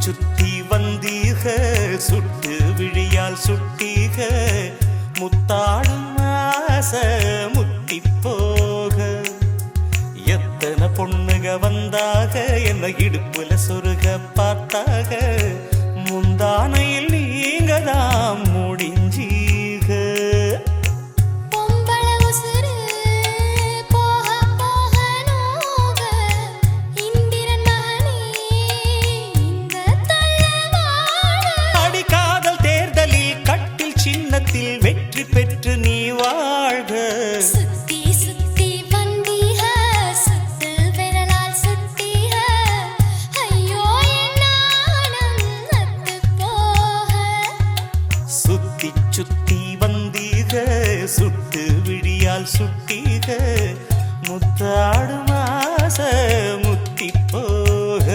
சுத்தி வந்தீக சுட்டு விழியால் சுட்டீக முத்தாடும் ஆசை முத்தி போக எத்தனை பொண்ணுக வந்தாக என்ன இடுப்புல சொருக பார்த்தாக முந்தானையில் நீங்க தான் முடிஞ்சீக அடிக்காதல் தேர்தலில் கட்டில் சின்னத்தில் வெற்றி பெற்று நீ வாழ்க சுத்தி வந்தீக சுட்டு விழியால் சுட்டீக முத்தாடும் ஆசை முத்தி போக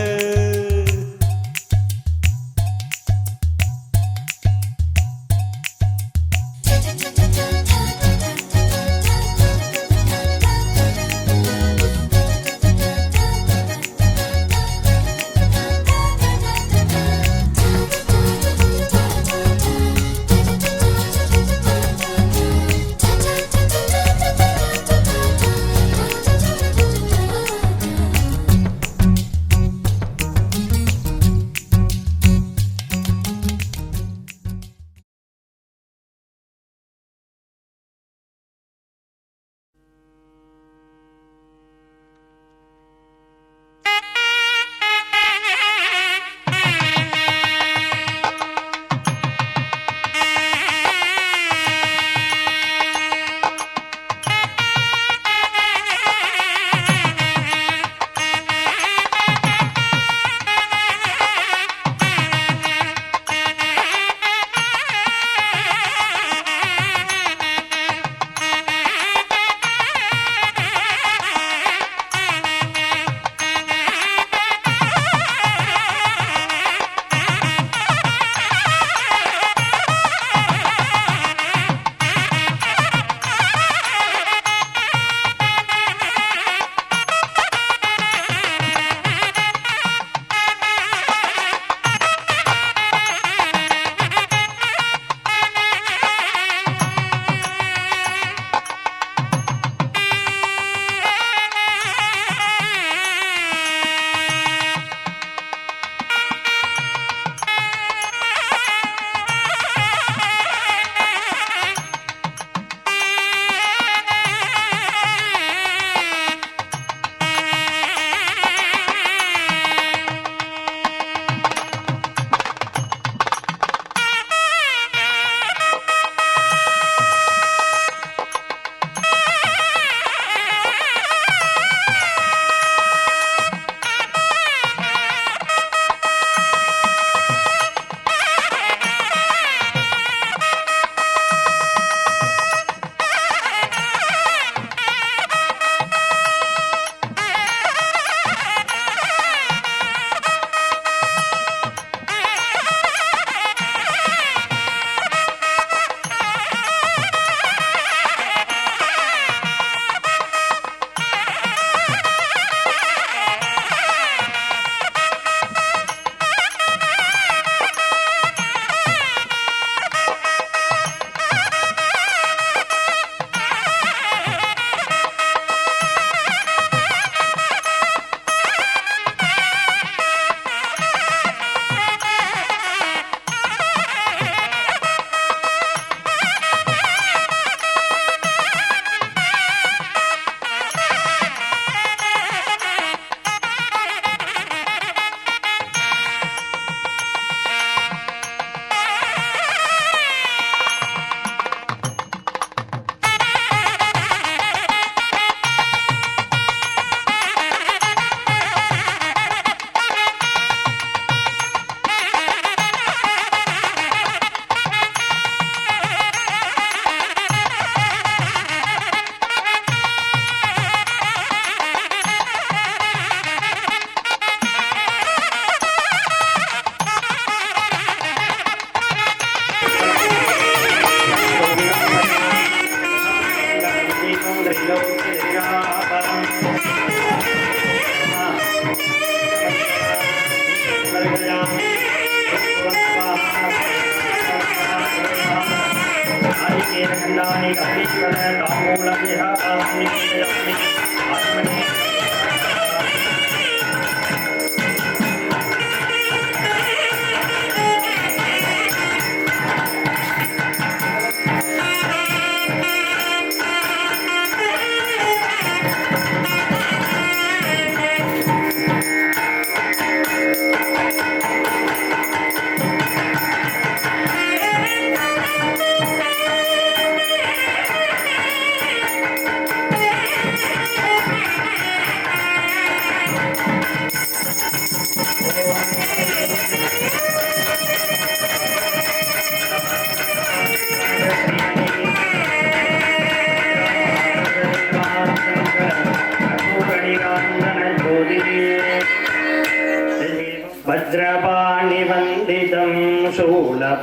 वज्रपाणिवन्दितं शूलपाणिनर्दनं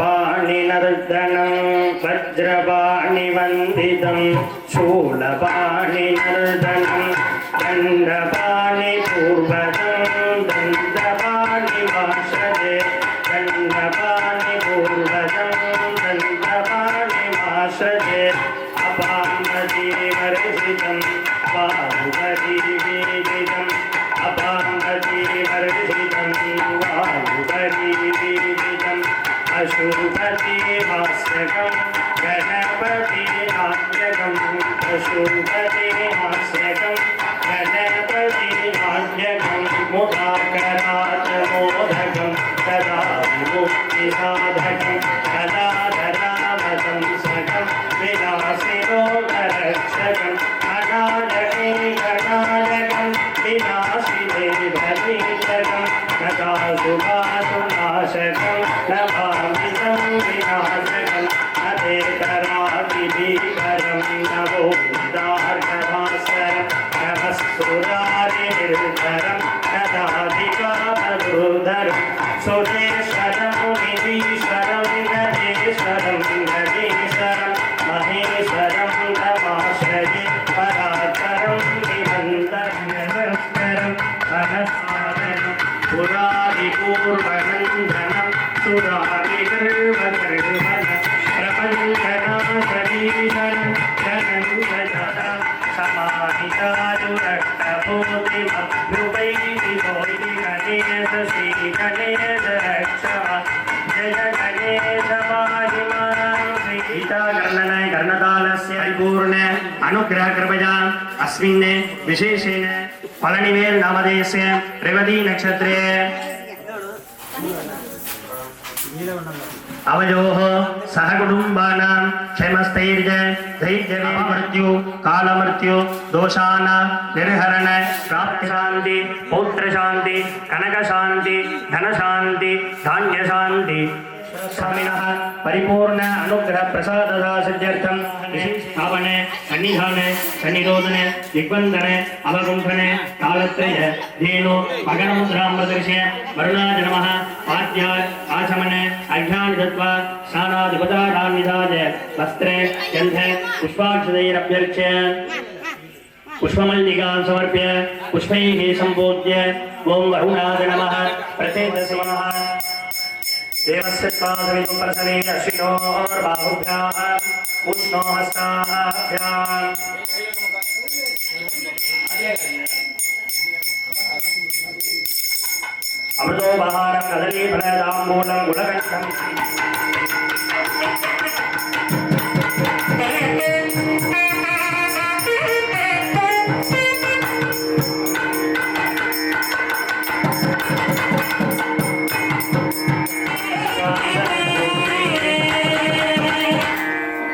वज्रपाणिवन्दितं शूलपाणिनर्दनं दण्डपाणिपूर्वजं दण्डपाणिवासदे दण्डपाणिपूर्वजं दण्डपाणिवासदे अपाम्बजीवर्षितं बाहुबलीवेदितम् अपाम्बजीवर्षितं बाहुबलीवेदितम् अशुभतिहास्यकं गणपतिनाट्यकम् अशुभतिहास्यकं गणपतिनाट्यकं मुदाकराचमोदकं तदा विमुक्तिसाधकं तदा धरामतं सकं विनाशिरोगरक्षकम् अनायके गणायकं विनाशिने भीतकं तदा शुभासुनाशकं नमामितं विनाशकं नदेतरादिभीकरं नवोदार्कभास्करं नमस्सुरारिनिर्धरं नदाधिकामधुर्धरं सुरेश्वरं निधीश्वरं गणेश्वरं गणेश्वरं महेश्वरं तमाश्रये परात्परं विमन्दरं सहस्रं पुरादिपूर्वनन्दनं सुरादिगर्वगर्वनं प्रपञ्चनाशरीशनं जनञ्जनं समाहितायुरक्तभूतिमभ्युपैति गणेश श्रीगणेश रक्षा जय गणेश पाहि मां श्रीगणनाय कर्णकालस्य परिपूर्ण अनुग्रह कृपया अस्मिन् विशेषेण पळनिवेल नामधेयस्य रेवती नक्षत्रे अवयोः सहकुटुम्बानां क्षेमस्थैर्य धैर्यमृत्यु कालमृत्यु दोषान् निर्हरण प्राप्तिशान्ति पौत्रशान्ति कनकशान्ति धनशान्ति धान्यशान्ति स्वामिनः परिपूर्ण अनुग्रह प्रसाददा सिद्ध्यर्थं स्थापने सन्निधाने सन्निरोधने दिग्बन्धने अवगुम्फने कालत्रय धेनु मकरमुद्रां प्रदर्श्य वरुणाय नमः आद्याय आचमने अर्घ्यानि दत्त्वा स्नानादिपदार्थान्विधाय वस्त्रे गन्धे पुष्पाक्षतैरभ्यर्च्य पुष्पमल्लिकां समर्प्य पुष्पैः सम्पूज्य ॐ वरुणाय नमः प्रचेतसि नमः देवस्य त्वासवितुं प्रसने अश्विनोर्बाहुभ्याम् उष्णो हस्ताभ्याम् अमृतोपहारं कदलीफलताम्बूलं गुलकण्ठम्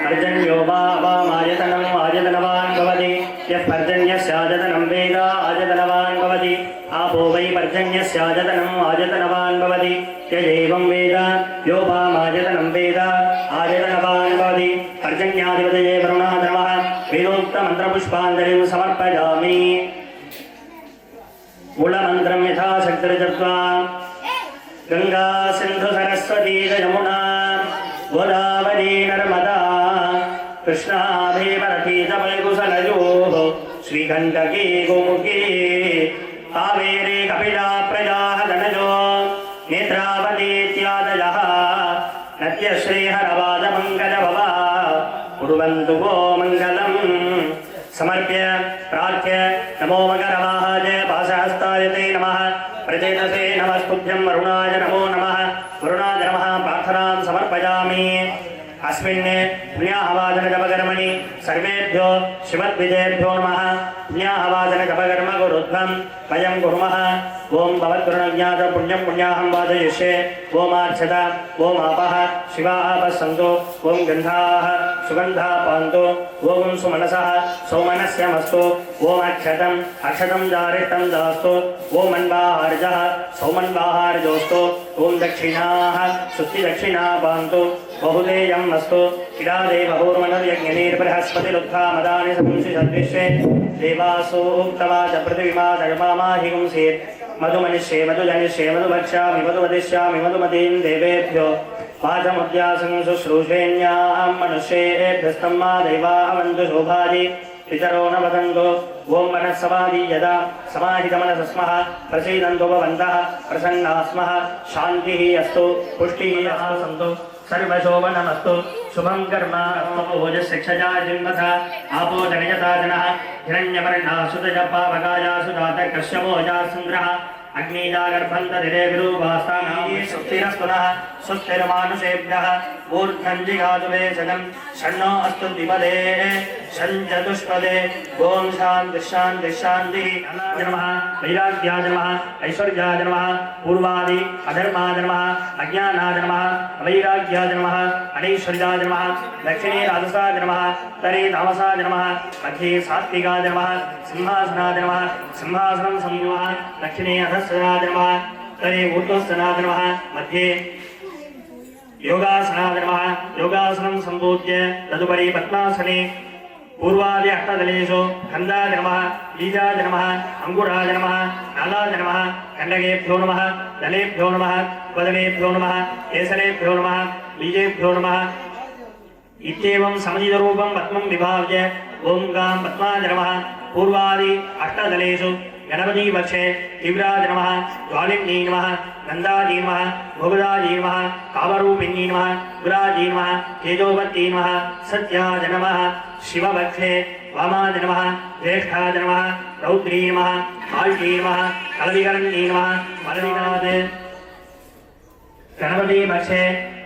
पर्जन्यो वामायतनम् आयतनवान् भवति यः पर्जन्यस्यायतनं वेद आयतनवान् भवति आपो वै पर्जन्यस्यायतनम् आयतनवान् भवति यदेवं वेद यो वामायतनं वेद आयतनवान् भवति पर्जन्याधिपतये वरुणाय नमः वेदोक्तमन्त्रपुष्पाञ्जलिं समर्पयामि मूलमन्त्रं यथाशक्तिर्जप्त्वा गङ्गा सिन्धु सरस्वती यमुना गोदावरी नर्मदा कृष्णा भीमरथी तमयकुसलयोः श्रीकण्टकी गोमुखी कावेरी कपिला प्रजाः धनजो नेत्रावतीत्यादयः नद्यश्रीहरवादमङ्गलभवा कुर्वन्तु वो मङ्गलम् समर्प्य प्रार्थ्य नमो मकरवाहाय पाशहस्ताय ते नमः प्रचेतसे नमस्तुभ्यं वरुणाय नमो नमः वरुणाय नमः प्रार्थनां समर्पयामि अस्मिन् पुण्याहवाचनजपकर्मणि सर्वेभ्यो श्रीमद्विजयेभ्यो नमः पुण्याहवाचनजपकर्म गुरुध्वं वयं कुर्मः ओं भवद्गुरुज्ञात पुण्यं पुण्याहं वाचयिष्ये ओमार्चत ओमापः शिवापः सन्तु ओं गन्धाः सुगन्धा पान्तु ओं सुमनसः सौमनस्यमस्तु ओमक्षतम् अक्षतं दारिष्टं दास्तु ओमन्वाहार्जः सौमन्वाहार्जोस्तु ओं दक्षिणाः शुद्धिदक्षिणा पान्तु बहुदेयम् अस्तु इडादे बहुर्मनर्यज्ञनीर्बृहस्पतिरुत्था मदानि सपुंसि सद्विश्वे देवासो उक्तवाच पृथिवीमा धर्मामाहिगुंसीत् मधुमनिष्ये मधुजनिष्ये मधुभक्ष्यामि मधुमदिष्यामि मधुमतीं देवेभ्यो वाचमुद्यासं शुश्रूषेण्यां मनुष्येभ्यस्तं मा दैवा अवन्तु शोभादि पितरो न वदन्तु ॐ मनः समाधि यदा समाहितमनसः स्मः प्रसीदन्तु भवन्तः प्रसन्नाः स्मः शान्तिः अस्तु पुष्टिः अस्तु सन्तु सर्वशोभनमस्तु शुभं कर्म ओजशिक्षजा जिन्मथा आपो जनयता जनः हिरण्यवर्णः सुतजपावकाया सुजात कश्यमोजा सुन्द्रः अग्निजागर्भन्तधिरे विरूपास्तानां सुस्थिरस्तुनः सुस्थिरमानुषेभ्यः ऊर्ध्वञ्जिगातु वेशनं षण्णो अस्तु द्विपदे षञ्चतुष्पदे ॐ शान्तिः शान्तिः शान्तिः नमः वैराग्याय नमः ऐश्वर्याय नमः पूर्वादि अधर्माय नमः अज्ञानाय नमः अवैराग्याय नमः अनैश्वर्याय नमः दक्षिणे राजसाय नमः उत्तरे तामसाय नमः मध्ये सात्विकाय नमः सिंहासनाय नमः सिंहासनं संयुः दक्षिणे अधस्सनाय नमः उत्तरे ऊर्ध्वस्थनाय नमः मध्ये योगासनाय नमः योगासनं सम्पूज्य तदुपरि पद्मासने पूर्वादि अष्टदलेषु खन्दाय नमः बीजाय नमः अंकुराय नमः नालाय नमः खण्डकेभ्यो नमः दलेभ्यो नमः वदनेभ्यो नमः केसरेभ्यो नमः बीजेभ्यो नमः इत्येवं समजितरूपं पद्मं विभाव्य ॐ गां पद्माय नमः पूर्वादि अष्टदलेषु गणपति पक्षे तीव्राय नमः ज्वालिन्यै नमः नन्दायै नमः भोगदायै नमः कामरूपिण्यै नमः गुरायै नमः तेजोवत्यै नमः सत्याय नमः शिवपक्षे वामाय नमः ज्येष्ठाय नमः रौद्री नमः आल्टी नमः कलविकरण्यै नमः मलविकराज गणपति पक्षे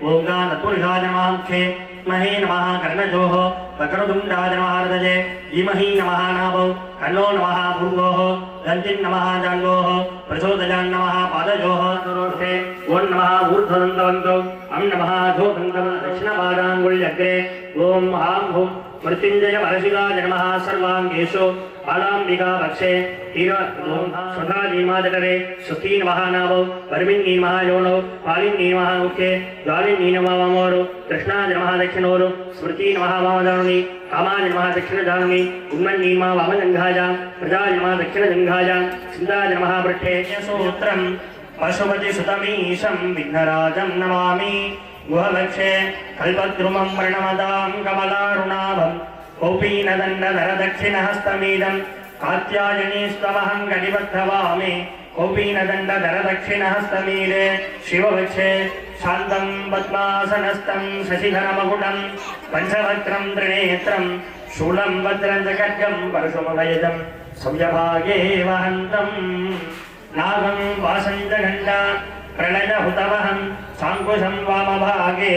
ॐ गां तत्पुरुषाय नमः मुखे महे नमः कर्णजोः वक्रतुण्डाय नमः हृदये धीमहि नमः नाभौ कन्नो नमः भूर्गोः दन्तिं नमः जाङ्गोः प्रचोदयान् नमः पादयोः दुरोष्ठे ॐ नमः ऊर्ध्वदन्तवन्तौ अं नमः अधोदन्तं दक्षिणपादाङ्गुल्यग्रे ॐ हां हुं मृत्युञ्जय परशिवाय नमः सर्वाङ्गेषु बालाम्बिका पक्षे स्वधाजीमाजटरे सुस्ती नमः नाभौ वर्मिन्नी नमः योनौ पालिन्नी नमः मुखे ज्वालिन्नी नमः वामोरु कृष्णाय नमः दक्षिणोरु स्मृति नमः वामजानुनि कामाय नमः दक्षिणजानुनि उन्मन्नी नमः वामजङ्घायां प्रजाय नमः दक्षिणजङ्घायां सिन्धाय नमः पृष्ठे सूत्रं पशुपतिसुतमीशं विघ्नराजं नमामि गुहलक्षे कल्पद्रुमं वर्णमदां कमलारुणाभं कौपीनदण्डधरदक्षिणहस्तमीदं कात्यायनीस्तमहं कटिबद्धवामि कौपीनदण्डधरदक्षिणहस्तमीदे शिववक्षे शान्तं पद्मासनस्थं शशिधरमकुटं पञ्चवक्त्रं त्रिनेत्रं शूलं वज्रं च खड्गं परशुमभयजं सव्यभागे वहन्तं नागं वासं च घण्टा प्रणयहुतवहं साङ्कुशं वामभागे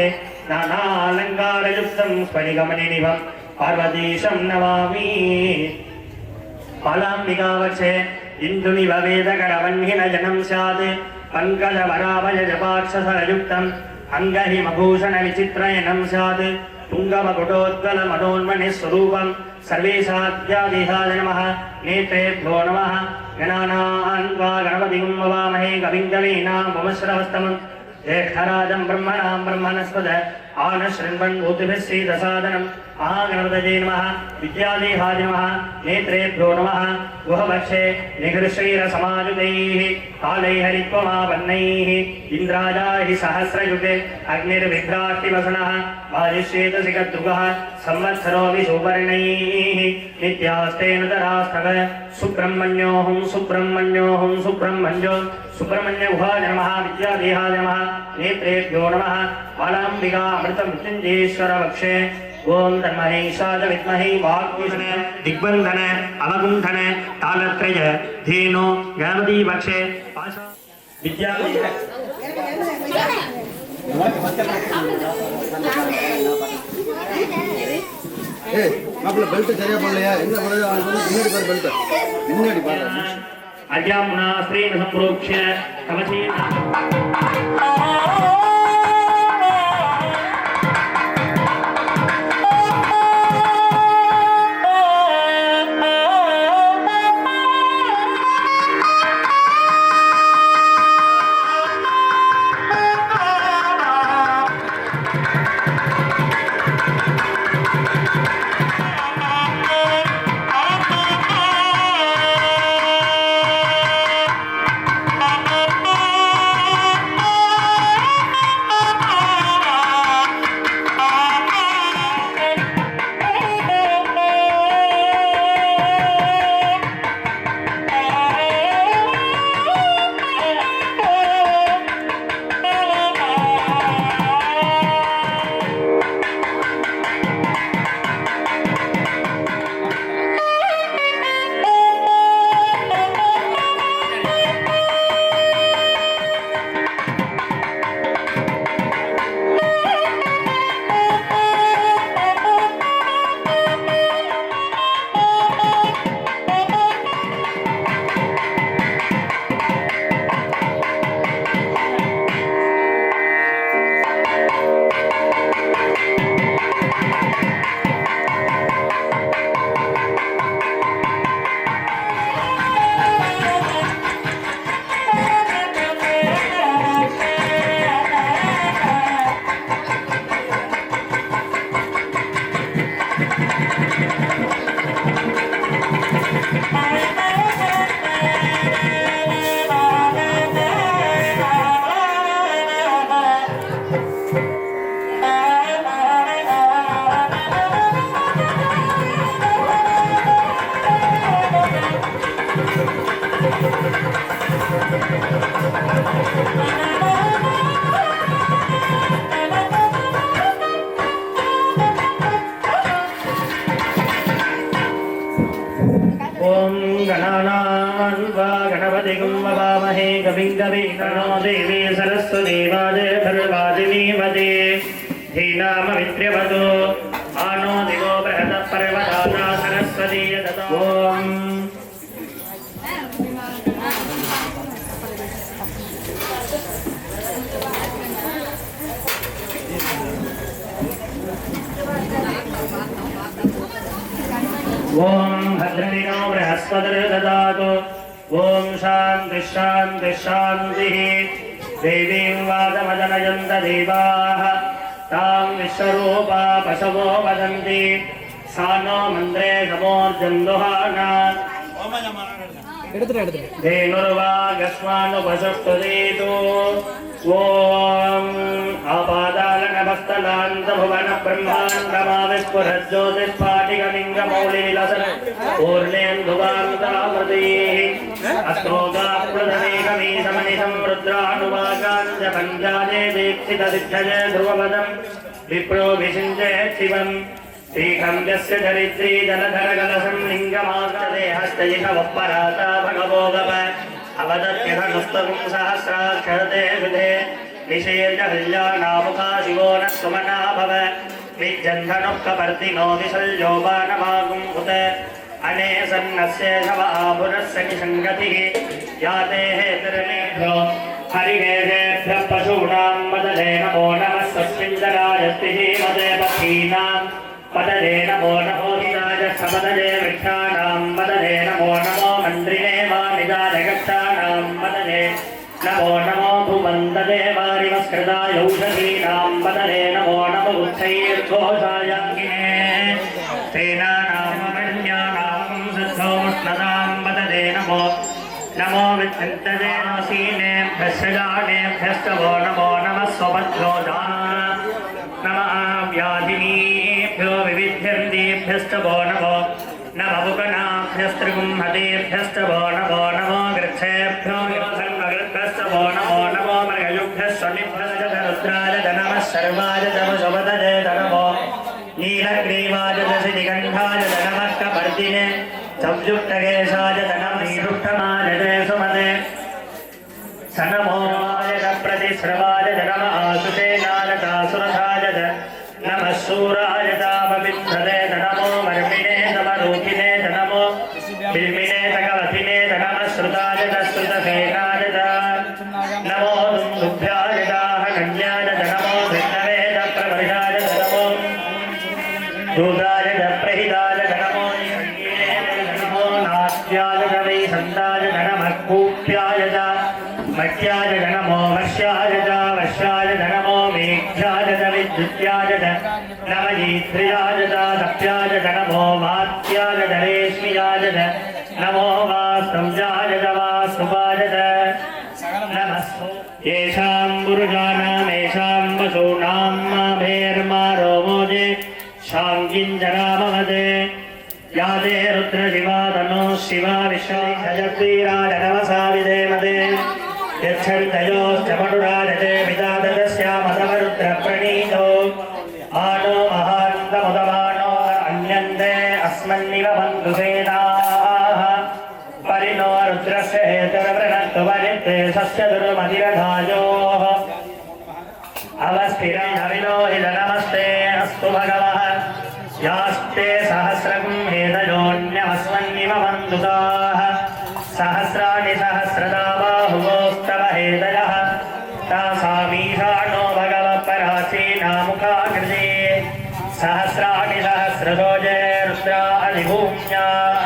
नानालङ्कारयुक्तं स्फटिकमणिनिभं पार्वतीशं नमामि बालाम्बिकावक्षे इन्दुनिव वेदकरवह्निनयनं स्यात् पङ्कजवराभयजपाक्षसरयुक्तम् अङ्गहिमभूषणविचित्रयनं स्यात् तुङ्गमकुटोद्गलमनोन्मनिस्वरूपं सर्वेशाद्यादेहाय नमः नेत्रेभ्यो नमः गणानां त्वा गणपतिं ववामहे कविं कवीनामुपश्रवस्तमं ज्येष्ठराजं ब्रह्मणां ब्रह्मणस्पद आनशृण्वन् भूतिभिः श्रीदसादनं महागणपतये नमः विद्यादेहाय नमः नेत्रेभ्यो नमः गुहवक्षे निघृश्रीरसमायुधैः कालैर्हरित्वमापन्नैः इन्द्राजाहि सहस्रयुगे अग्निर्विभ्राष्टिवसनः वाजिष्येतसिकद्रुगः संवत्सरो विशुपर्णैः नित्यास्तेऽनुतरास्तव सुब्रह्मण्योऽहं सुब्रह्मण्योऽहं सुब्रह्मण्यो सुब्रह्मण्यगुहाय नमः विद्यादेहाय नमः नेत्रेभ्यो नमः बालाम्बिका अमृतमृत्युञ्जेश्वरवक्षे ओम तन्महेशाय विद्महे वाग्विष्णे दिग्बन्धन अवगुण्ठन तालत्रय धेनो गणपति वक्षे विद्या மாப்பிள்ள பெல்ட் சரியா பண்ணலையா என்ன முன்னாடி பாரு பெல்ட் முன்னாடி பாரு அஜாம்னா ஸ்ரீன சம்பரோக்ஷ கவசி विद्महे कविं कवीनां देवी सरस्वती वाजेर्वाजिनीवते धीनामवित्र्यवतो आनो दिवो बृहतः पर्वताना सरस्वती यततो ओम भद्रनिनो बृहस्पतिर्ददातु ओम शांति शांति शांति देवीं वादमदनयन्त देवाः तां विश्वरूपा पशवो वदन्ति सा नो मन्द्रे समोर्जन्दुहाना धेनुर्वागस्वानुपशुष्टुदेतु ॐ आपादालनभस्तलान्तभुवनब्रह्माण्डमाविस्फुरज्योतिस्फाटिकलिङ्गमौलिविलसन् पूर्णेन्दुवान्तामृतीः अस्तोगाप्लुतमेकमीशमनिशं रुद्रानुवाकाञ्च पञ्चाजे दीक्षितदिग्धजे ध्रुवपदं विप्रो विषिञ्चे शिवम् श्रीखण्डस्य चरित्री जलधरकलशं लिङ्गमागदेहस्तयिषवपराता भगवो गप अवदत्यधनुस्तगुं सहस्राक्षरते हृदे निषेर्जहल्यानामुखा शिवो नः सुमना भव विज्जन्धनुः कपर्दिनो विशल्योपानमागुं हुत अने सन्नस्य शव आभुरस्य निसङ्गतिः याते हेतिर्मेभ्यो हरिकेशेभ्यः पशूनां वदने नमो नमः सस्मिन्दरायस्तिः मदे पथीनाम् पदने नमो नमो हिताय समदने वृक्षाणां वदने नमो नमो मन्त्रिणे वानिदानगक्षाणां वदने नमो नमो भुवन्तदे वारिमस्कृताय औषधीनां वदने नमो नमो उच्चैर्घोषायाङ्गिने सेनानां मन्यानां सद्धोष्णतां वदने नमो नमो विच्छिन्तदे नसीनेभ्यश्च वो नमो नमः स्वपद्रोजा नमः व्याधिनीभ्यो विविध्यन्तीभ्यश्च वो नमो नमवुकनाभ्यस्त्रिगुंहतेभ्यश्च वो नमो गृच्छेभ्यो गृच्छन्वगृभ्यश्च वो नमो मृगयुभ्यश्च निभ्यश्च रुद्राय नमः सर्वाय तमसुपतये नमो नीलग्रीवाय शितिगन्धाय नमः कपर्दिने संयुक्तकेशाय नमः निरुक्तमानते सुमते स नमो प्रतिश्रवाय नमः आसुतेनालकासुरथाय नमः शूराय तापविद्धते नमो वर्मिणे तमरूपिणे नमो बिल्मिणे तकवथिने नमः श्रुताय श्रुतसेनाय नमो दुन्दुभ्याय दाहकन्याय नमो भिन्नवेद प्रवर्षाय नमो दूताय प्रहिताय नमो नमो नास्याय वै सन्ताय नमः कूप्याय मह्याय नमो वश्याय वश्याय नमो मेघ्याय विद्युत्याय नमजीत्र्याय दप्याय नमो वात्याय रेश्मियाय नमो वास्तव्याय वास्तुवाय नमः येषां पुरुषाणामेषां वसूनां माभेर्मारोमोजे शाङ्गिञ्जनामवदे यादे रुद्रशिवा तनो शिवा विश्वजगवीराय नमसा विधेमदे यच्छन्तयोश्च पटुराजते विदादस्यामतवरुद्रप्रणीतो आनो महान्तमुदमानो अन्यन्ते अस्मन्निव बन्धुसेनाः परिणो रुद्रस्य हेतुर्वृणन्तु वनित्ते सस्य दुर्मतिरधायोः अवस्थिरं हविनो हिल नमस्ते अस्तु भगवः यास्ते सहस्रगुं हेतयोऽन्यमस्मन्निव बन्धुताः सहस्राणि सहस्रदा बाहुवोस्तव हेतयः तासामीशानो भगवः पराचीनामुखाकृते सहस्राणि सहस्रजोजे रुद्रा अधिभूम्याः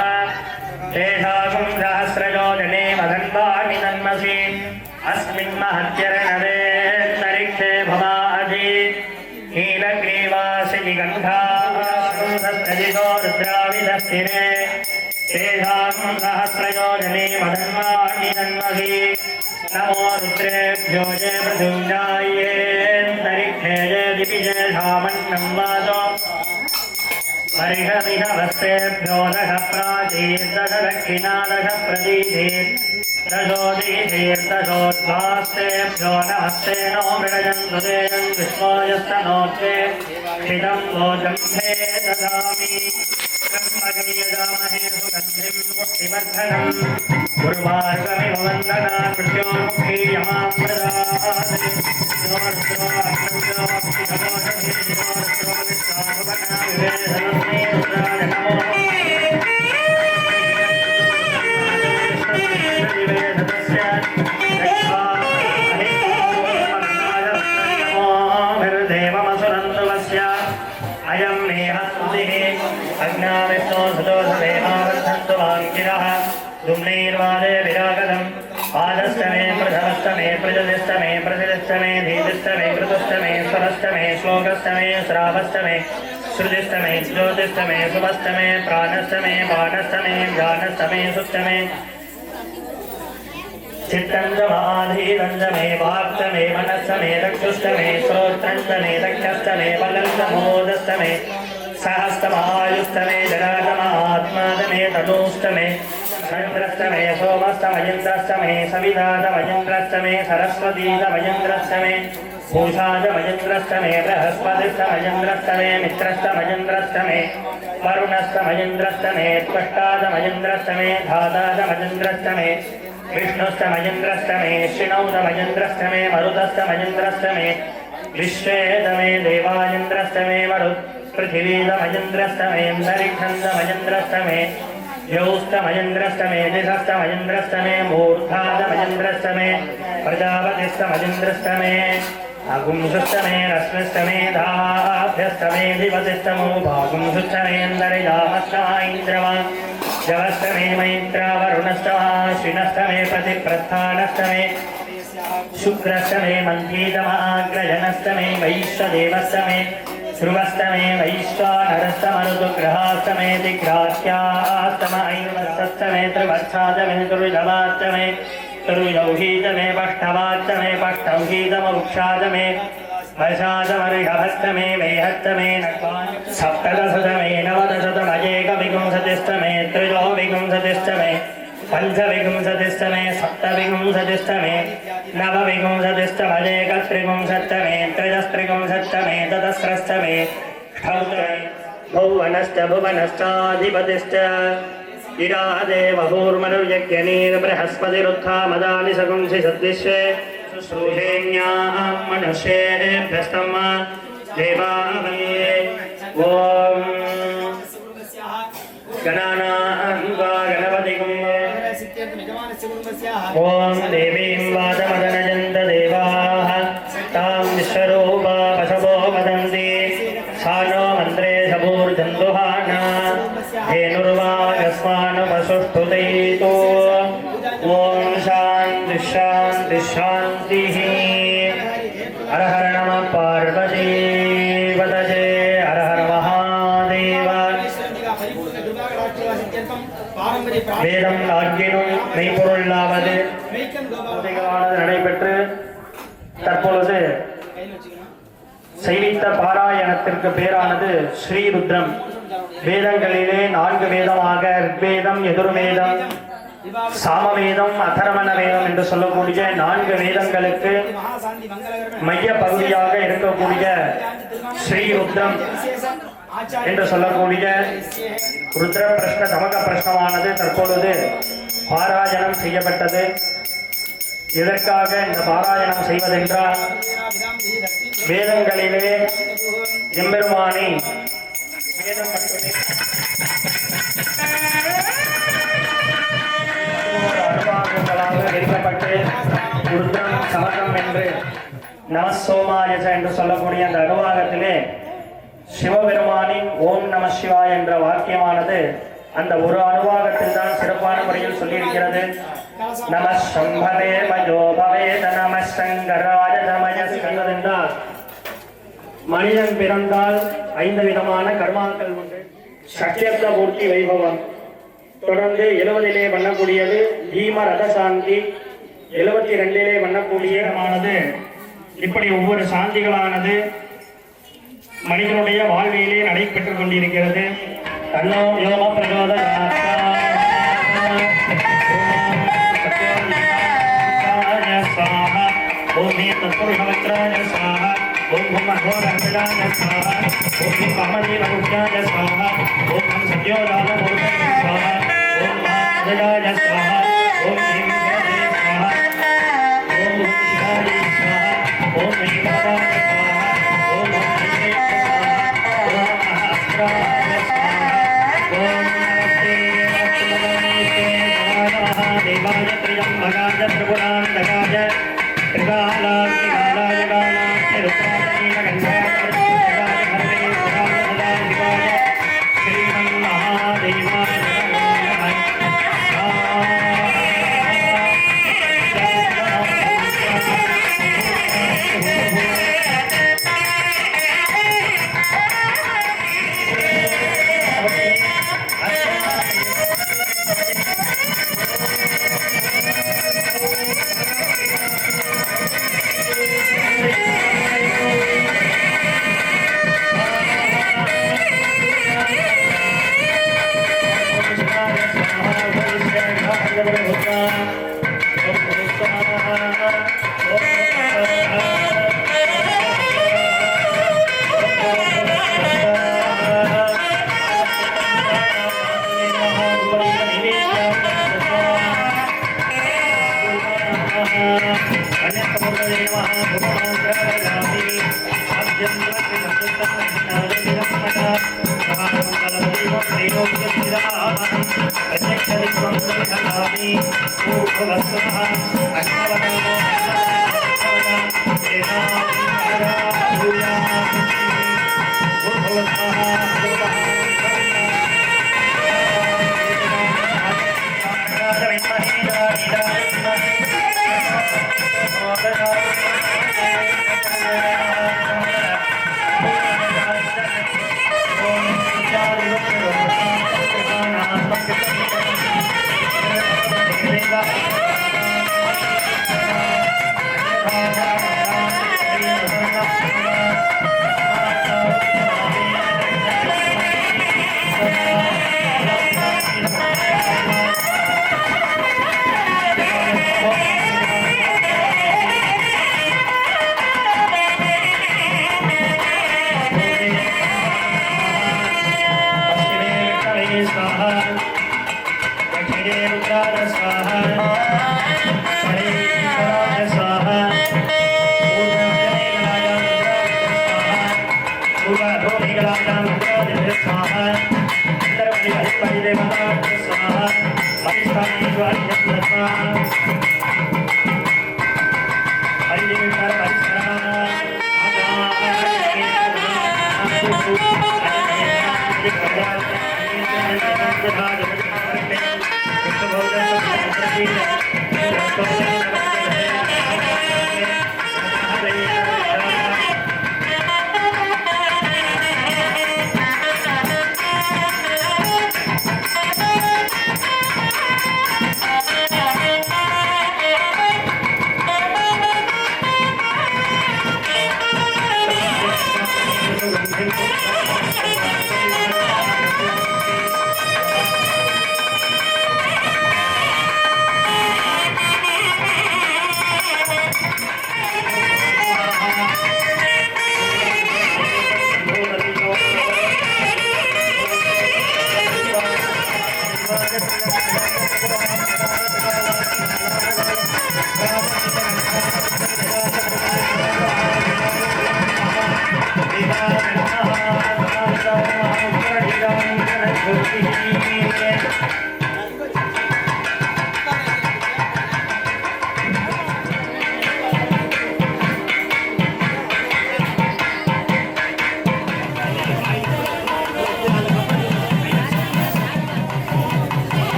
तेषां सहस्रयोजने मदन्वानि तन्मसि अस्मिन् महत्यर्णवेन्तरिक्षे भवाधि नीलग्रीवासि निगन्धासो रुद्राविदस्थिरे तेषां सहस्रयोजने मदन्वानि तन्मसि नमो रुद्रेभ्यो जय पृथुञ्जायेऽन्तरिक्षे जय दिविजेषामन्नं वातो हरिहविहवस्तेभ्यो दश प्राचीर्दश दक्षिणा दश प्रदीधीर् दशोदीधीर्दशोद्वास्तेभ्यो नमस्ते नो मृडजन्तु देयं विश्वोयस्तनोत्ते क्षितं भोजम्भे ददामि ब्रह्मगीयदामहे सुगन्धिं पुष्टिवर्धनम् गुरुमार्गमिव वन्दना कृत्योमुखी यमामृदादि अयं नेहस्तिः अज्ञाविष्णो सदोषदेवावर्धन्तु वाङ्किरः दुम्नैर्वादे विरागदम् पादस्तमे प्रथमस्तमे प्रजलिस्तमे प्रतिष्ठमे धीतिस्तमे कृतुस्तमे स्वरस्तमे श्लोकस्तमे श्रावस्तमे श्रुतिस्तमे ज्योतिस्तमे शुभस्तमे प्राणस्तमे बाणस्तमे ज्ञानस्तमे सुस्तमे चित्तञ्जमाधीरञ्जमे वाक्तमे मनस्तमे रक्षुस्तमे श्रोत्रञ्जमे दक्षस्तमे बलन्तमोदस्तमे सहस्तमायुस्तमे जरातमात्मादमे तनूस्तमे चन्द्रस्तमे सोमस्तमयन्द्रस्तमे सवितादमयन्द्रस्तमे सरस्वतीदमयन्द्रस्तमे भूषादमयन्द्रस्तमे बृहस्पतिस्तमयन्द्रस्तमे मित्रस्तमयन्द्रस्तमे वरुणस्तमयन्द्रस्तमे त्वष्टादमयन्द्रस्तमे धातादमयन्द्रस्तमे विष्णुस्तमयन्द्रस्तमे श्रीणौदमयन्द्रस्तमे मरुतस्तमयन्द्रस्तमे विश्वेदमे देवायन्द्रस्तमे मरुत् पृथिवीदमयन्द्रस्तमे अन्तरिक्षन्दमयन्द्रस्तमे यौस्तमयन्द्रस्तमे दिशस्तमयन्द्रस्तमे मूर्धादमयन्द्रस्तमे प्रजापतिस्तमयन्द्रस्तमे अगुंसुस्तमे रश्मिस्तमे धाभ्यस्तमे दिवतिस्तमो भागुंसुस्तमेन्दरिजामस्तमा इन्द्रमा जवस्तमे मैत्रा वरुणस्तमा श्रिनस्तमे प्रतिप्रस्थानस्तमे शुक्रस्तमे मन्थीतमाग्रजनस्तमे वैश्वदेवस्तमे ध्रुवस्तमे वैश्वानरस्तमरुदुग्रहास्तमे दिग्राह्यास्तमैवस्तमे त्रिवत्सादमे तुरुजवास्तमे तुरुजौहीतमे पष्टवास्तमे पष्टौहीतमवृक्षादमे वशादमर्हस्तमे वेहस्तमे सप्तदशतमे नवदशतमजेकविंशतिस्तमे त्रिजोविंशतिस्तमे पञ्चविंशतिस्तमे सप्तविंशतिस्तमे नवविंशतिस्तमजेकत्रिविंशत्तमे त्रिजस्त्रिविंशत्तमे ततस्रस्तमे ष्ठौतमे भुवनश्च इरादेव भूर्मनुयज्ञनीर बृहस्पतिरुत्थामदानि सगुंसि सद्विश्वे शुश्रूषेण्याः मनुष्येभ्यस्तम् देवावये ॐ गणानां वा गणपतिं ॐ देवीं वाचमदनजन्त देवाः तां विश्वरूपा पशवो वदन्ति सा नो मन्त्रे सभूर्जन्तुहाना धेनुर्वागस्मानुपसुष्ठुतैतो ॐ शान्ति शान्ति शान्तिः हर हर नमः पार्वतीपतये हर हर महादेव வேதம் ஆக்கினும் மெய்ப்பொருளாவது நடைபெற்று தற்பொழுது செய்வித்த பாராயணத்திற்கு பேரானது ஸ்ரீருத்ரம். வேதங்களிலே 4 வேதமாக ரிக்வேதம், எதிர்வேதம், சாமவேதம், அதர்வண வேதம் என்று சொல்லக்கூடிய 4 வேதங்களுக்கு மைய பகுதியாக இருக்கக்கூடிய ஸ்ரீருத்ரம் என்று சொல்லக்கூடிய ருத்ர பிரஷ்ன தமக பிரஷ்னமானது தற்பொழுது பாராயணம் செய்யப்பட்டது. எதற்காக இந்த பாராயணம் செய்வதென்றால், வேதங்களிலே எம்பெருமானை வேதம் மட்டுமே அனுபாகங்களாக விரிக்கப்பட்டு ருத்ரம் சமகம் என்று நமசோமாயச என்று சொல்லக்கூடிய அந்த அனுபாகத்திலே சிவபெருமானின் ஓம் நம சிவாய என்ற வாக்கியமானது அந்த ஒரு அனுபாகத்தில் தான் சிறப்பான முறையில் சொல்லியிருக்கிறது. நம சம்பவே மஜோபவேத நம சங்கராய நமயஸ்கந்தென்றால் மனிதன் பிறந்தால் 5 விதமான கர்மாக்கள் உண்டு. சக்தியர்த்த பூர்த்தி வைபவம், தொடர்ந்து 70 பண்ணக்கூடியது தீம ரதசாந்தி, 72 பண்ணக்கூடியமானது. இப்படி ஒவ்வொரு சாந்திகளானது மனிதனுடைய வாழ்விலே நடைபெற்றுக் கொண்டிருக்கிறது. தன்னோ யோக பிரச்சோதயாத் ஓம் தத்புருஷவக்ராய ஸ்வாஹா, ஓம் அகோரங்கஜாய ஸ்வாஹா, ஓம் காமதேவகுப்தாய ஸ்வாஹா, ஓம் சத்யோதானமூர்த்தய ஸ்வாஹா, ஓம் மகாதஜாய ஸ்வாஹா, ஓம் ஹ்ரீம் சிவாய ஸ்வாஹா ஓம் சிவாய ஸ்வாஹா ஓம் ஹ்ரீம் பரமாய ஸ்வாஹா ஓம் ஹ்ரீம் ஸ்வாஹா ஓம் அஸ்ராய ஸ்வாஹா ஓம் நமஸ்தே வக்ரதுண்டே தேவாய த்ரியம்பகாய திரிபுராந்தகாய त्रिकालाय कालाय रुद्राय गंगाय सर्वदेवाय हरणे पुराण सदा शिवाय श्रीमन्महादेवाय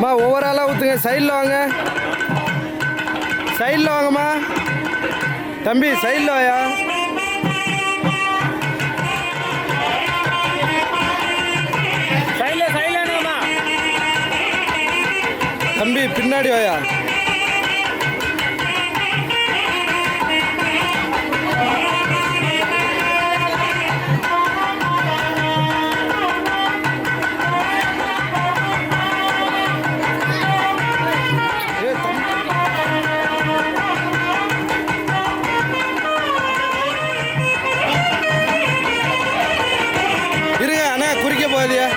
அம்மா ஒவ்வொரு ஆளாக ஊற்றுங்க. சைடில் வாங்க, சைடில் வாங்கம்மா. தம்பி சைடில் வாயா. தம்பி பின்னாடி வாயா. இருங்க அண்ணா, குறிக்க போகாதியா.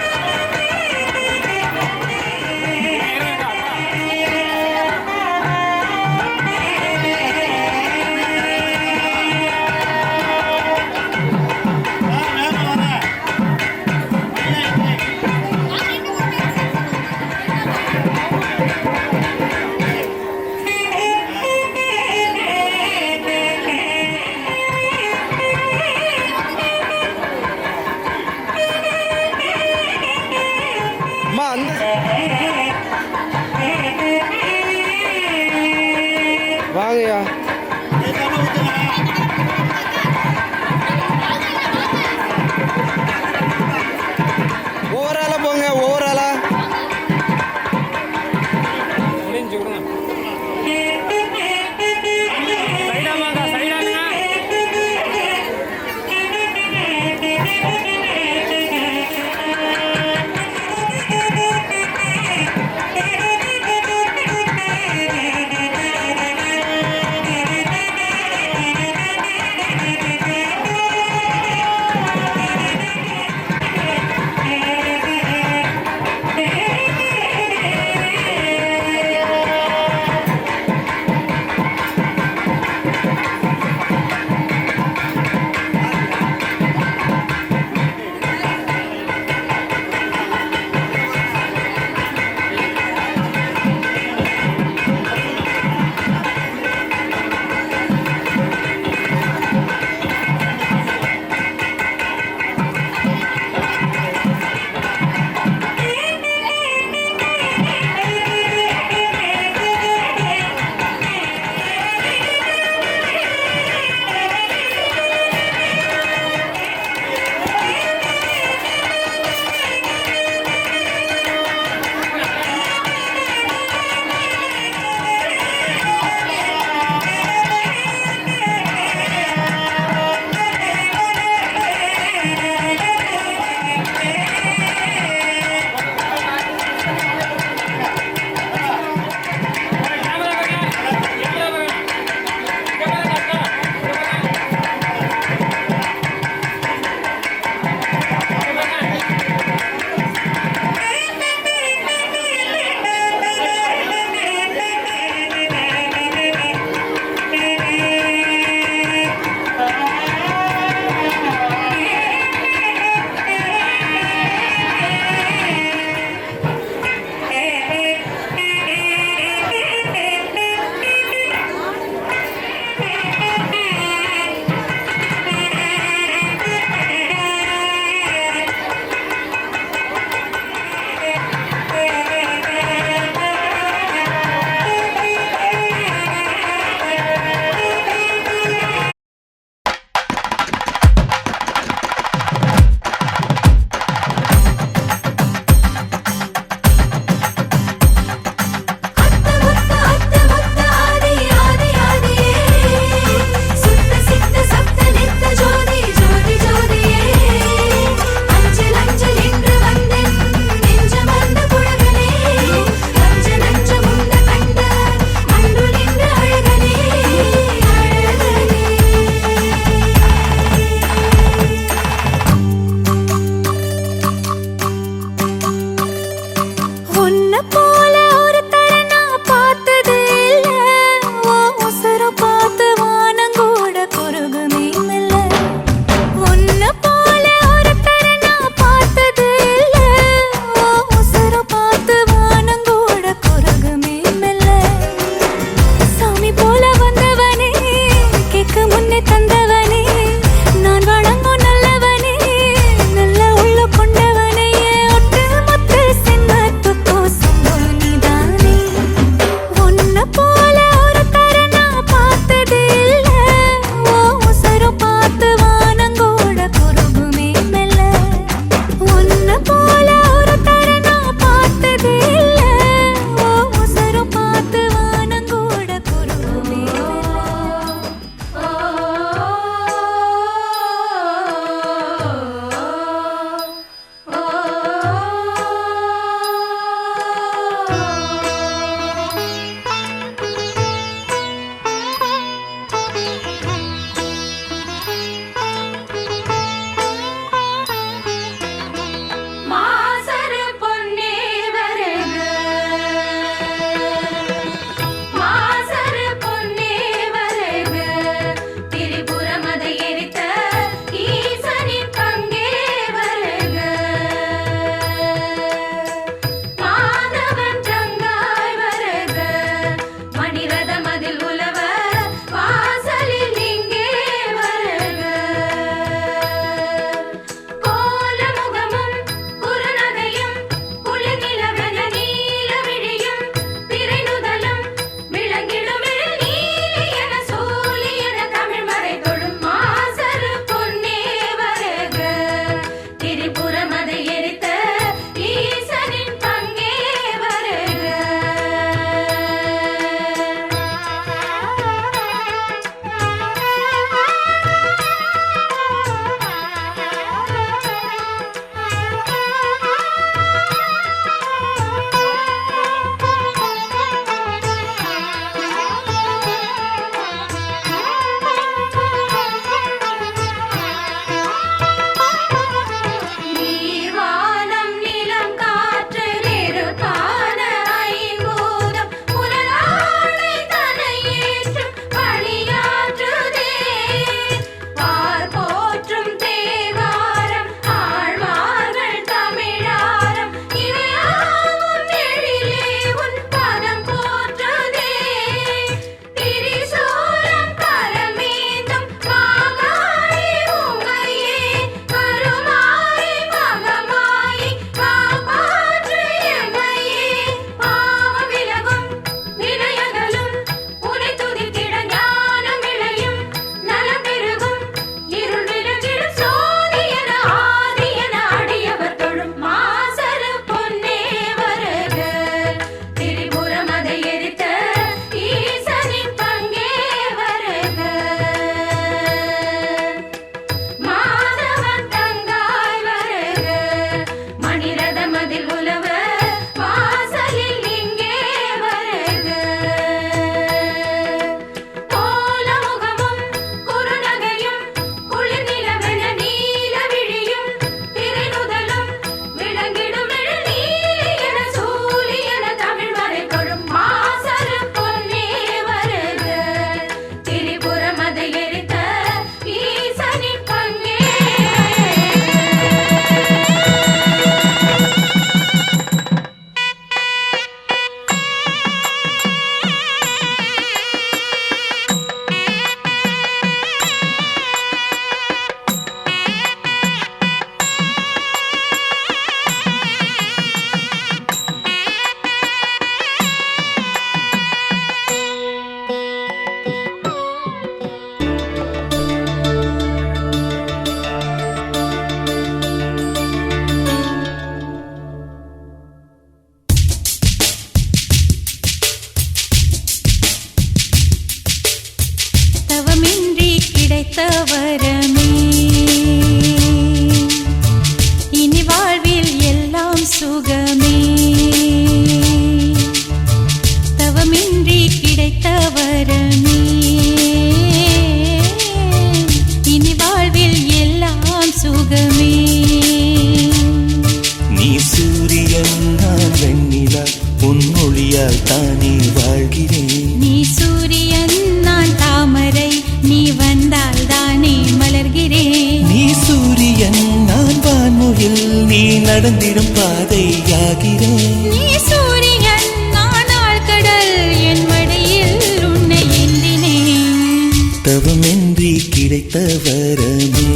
பாதையால் தானே வாழ்கிறேன். நீ சூரியன் நான் தாமரை, நீ வந்தால் தானே மலர்கிறேன். நீ சூரியன் நான் வான்முகில், நீ நடந்திடும் பாதையாகிறேன். நீ சூரியன் நான் ஆழ்கடல், என் மடியில் உன்னை ஏந்தினேன். தவமின்றி கிடைத்த வரமே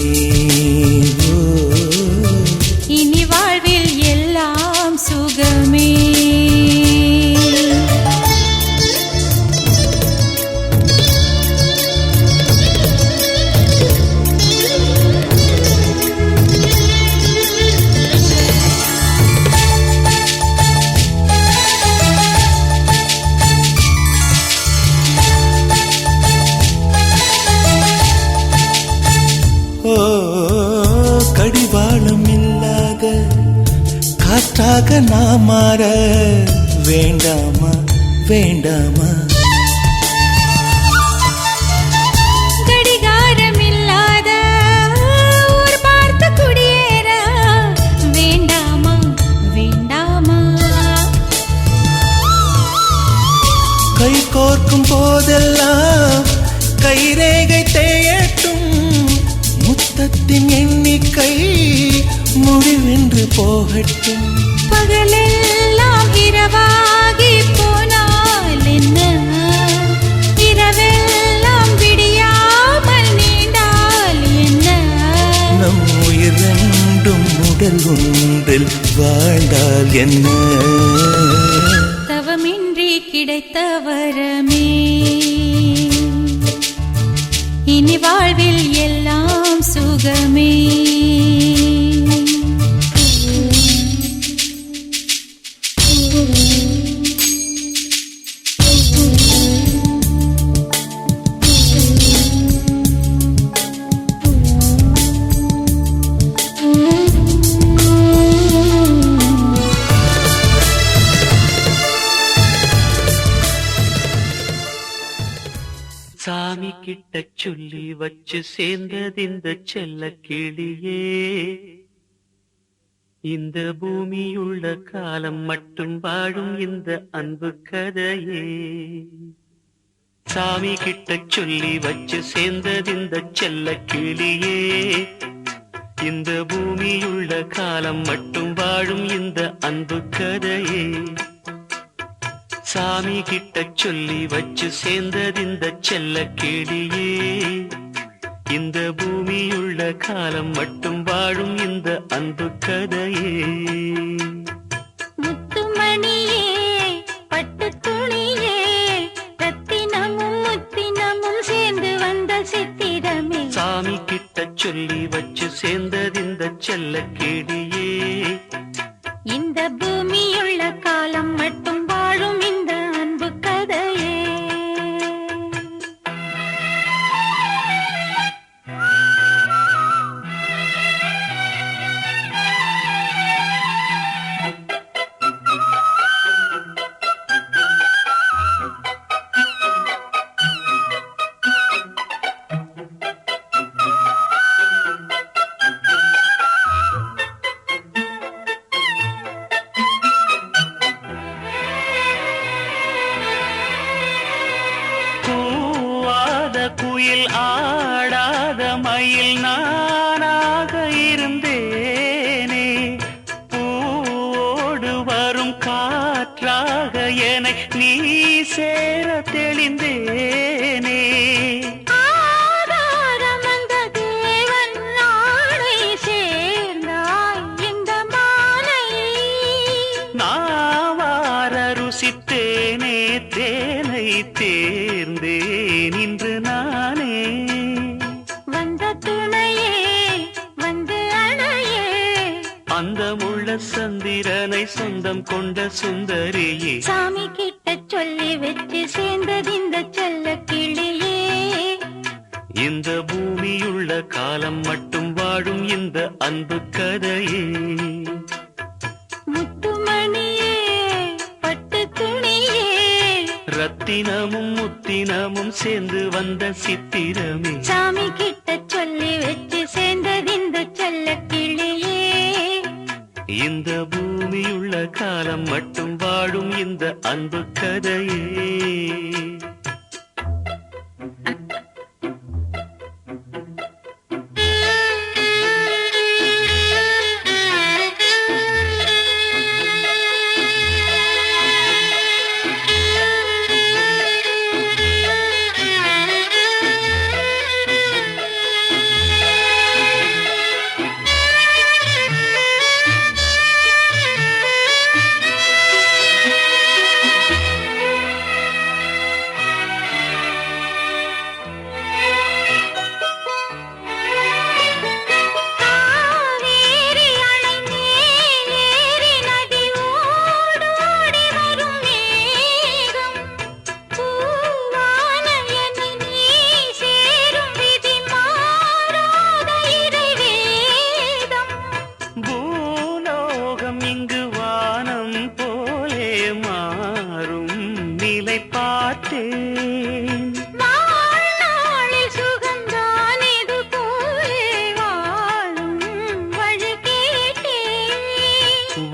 இனி வாழ்வில் எல்லாம் சுகமே. கடிவாளம் இல்லாத காற்றாக நான் மாற வேண்டாமா வேண்டாமா? கடிகாரம் இல்லாத ஊர் பார்த்து குடியேற வேண்டாமா வேண்டாமா? கை கோர்க்கும் போதெல்லாம் கைரேகை தேயட்டும், முத்தத்தின் எண்ணிக்கை முடிவென்று போகட்டும். பகலெல்லாம் இரவாகி போனால் என்ன, இரவெல்லாம் விடியாமல் நீண்டால் என்ன? நம் உயிர் ரெண்டும் உடல் ஒன்றில் வாழ்ந்தால் என்ன? தவமின்றி கிடைத்த வரமே இனி வாழ்வில் எல்லாம் சுகமே. சாமி கிட்ட சொல்லி வச்சு சேர்ந்தது இந்த செல்ல கிளியே, இந்த பூமியுள்ள காலம் மட்டும் வாழும் இந்த அன்பு கதையே. சாமி கிட்ட சொல்லி வச்சு சேர்ந்தது இந்த செல்ல கிளியே, இந்த பூமியுள்ள காலம் மட்டும் வாழும் இந்த அன்பு கதையே. சாமி கிட்ட சொல்லி வச்சு சேர்ந்தது இந்த செல்ல கிளியே, இந்த பூமியுள்ள காலம் மட்டும் வாழும் இந்த அன்பு கதையே. முத்துமணியே பட்டு துணியே, ரத்தினமும் முத்தினமும் சேர்ந்து வந்த சித்திரமே. சாமி கிட்ட சொல்லி வச்சு சேர்ந்தது இந்த செல்ல கிளியே, இந்த பூமியுள்ள காலம் மட்டும் வாழும் இந்த அன்பு கதையே. குயில் ஆடாத மயில் நானாக இருந்தேனே, பூவோடு வரும் காற்றாக என நீ சேர தெளிந்தேனே. நாவார ருசித்தேனே தேனை தேர்ந்தேன் இன்று நானே. வந்த துணையே வந்து அணையே, அந்த முள்ள சந்திரனை சொந்தம் கொண்ட சுந்தரியே. சாமி கிட்ட சொல்லி வச்சு சேர்ந்தது இந்த செல்ல கிளியே, இந்த பூமியுள்ள காலம் மட்டும் வாழும் இந்த அன்பு கதையே. முத்துமணியே பட்டு துணியே, ரத்தினமும் முத்தினமும் சேர்ந்து வந்த சித்திரமே. சாமி கிட்ட சொல்லி வச்சு சேர்ந்தது இந்த செல்ல கிளியே, இந்த பூமியுள்ள காலம் மட்டும் வாழும் இந்த அன்பு கதையே.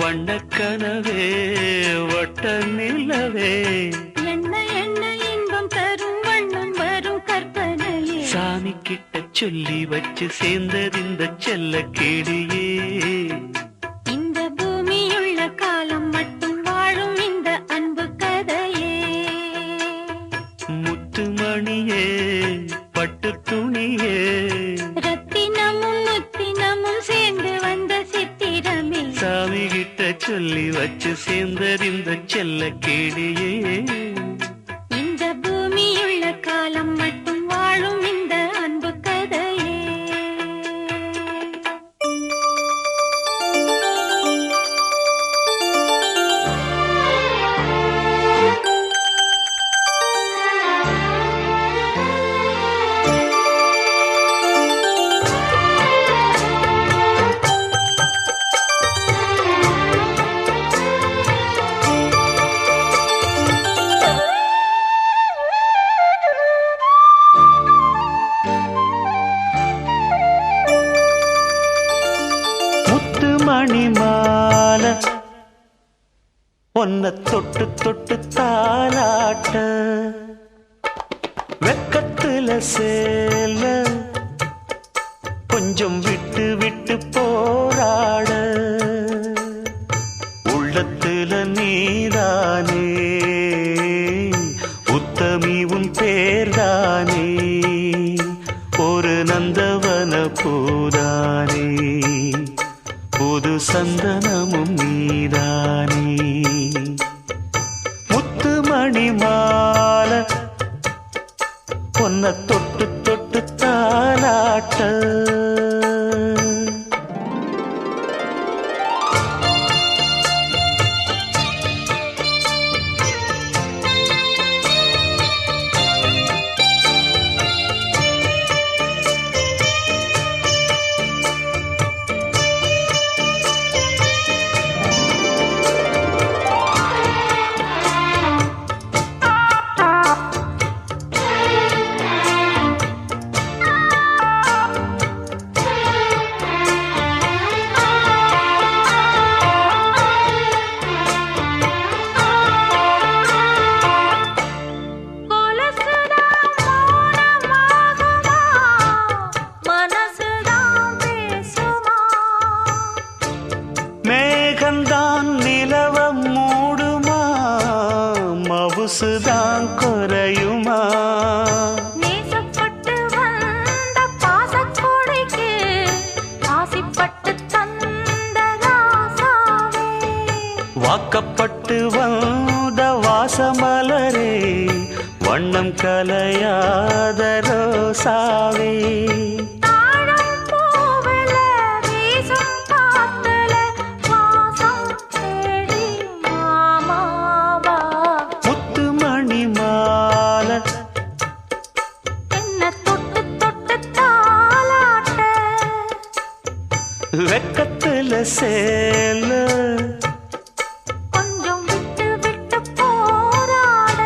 வண்ணக்கனவே வட்ட நிலவே என்ன என்ன இன்பம் தரும் வண்ணம் வரும் கற்பனையே. சாமி கிட்ட சொல்லி வச்சு சேர்ந்தது இந்த செல்ல கிளியே. இந்த பூமியுள்ள காலம் மட்டும் வாழும் இந்த அன்பு கதையே. முத்துமணியே பட்டு துணியே ரத்தினமும் முத்தினமும் சேர்ந்து வந்த சித்திரமே. சாமி கிட்ட சொல்லி வச்சு சேர்ந்தது இந்த செல்ல கிளியே. இந்த பூமியுள்ள காலம் மட்டும் வாழும் இந்த அன்பு கதையே. மணிமால ஒன்ன தொட்டு தொட்டு தாலாட்ட வெக்கத்துல சேல கொஞ்சம் விட்டு விட்டு போராட உள்ளத்துல நீதானே உத்தமி உன் பேர்தானே ஒரு நந்தவன பூதானே புது சந்தனமும் நீதானே முத்துமணி மால பொன்ன தொட்டு தொட்டு தாலாட்ட மேகந்தான் நிலவ மூடுமா மவுசுதான் குறையுமா நேசப்பட்டு வந்த பாசக்கோடைக்கு ஆசிப்பட்டு தந்த ராசாவே. வாக்கப்பட்டு வந்த வாசமலரே வண்ணம் கலையாத ரோசாவே. வெக்கத்துல சேல கொஞ்சம் விட்டு விட்டு போராட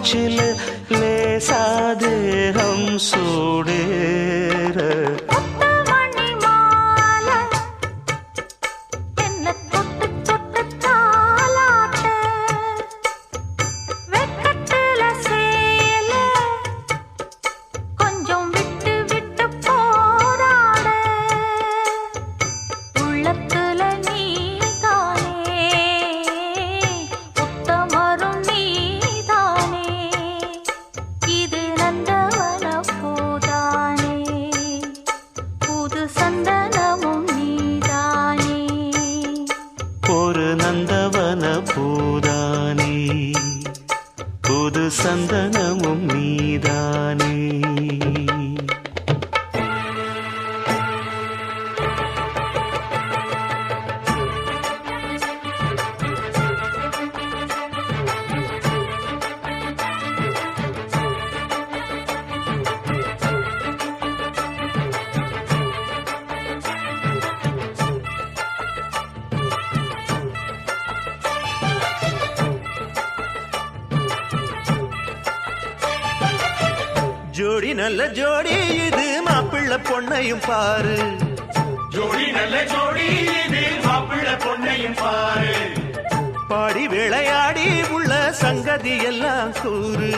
மூச்சில லேசாதேகம் சூடேற முத்தமணி மாலை என்ன தொட்டு தொட்டு தாலாட்ட வெக்கத்துல சேல கொஞ்சம் விட்டு விட்டு போராட உள்ளத்துல நீதானே உத்தமரும் நீதானே இது நந்தவன பூதானே புது சந்தனமும் நீதானே ஒரு நந்தவன பூதானே புது சந்தனமும் நீதானே ஜோடி நல்ல ஜோடி இது மாப்பிள்ளை பொண்ணையும் பாரு ஜோடி நல்ல ஜோடி இது மாப்பிள்ளை பொண்ணையும் பாரு பாடி விளையாடி உள்ள சங்கதி எல்லாம் கூறு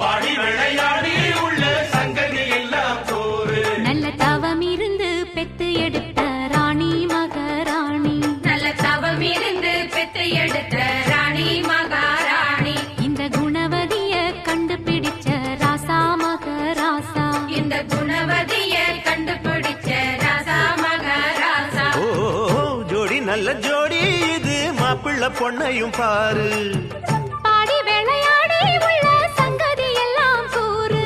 பாடி விளையாடி உள்ள சங்கதி எல்லாம் கூறு நல்ல தவம் இருந்து பெத்து எடுத்த ராணி மகாராணி நல்ல தவம் இருந்து பெத்து எடுத்த ராணி மகாராணி இந்த குணவதிய கண்டுபிடிச்ச ராசா மகராசா இந்த குணவதிய கண்டுபிடிச்ச ராசா மகராசா ஓ ஜோடி நல்ல ஜோடி இது மாப்பிள்ளை பொண்ணையும் பாரு பாடி விளையாடி உள்ள சங்கதி எல்லாம் கூறு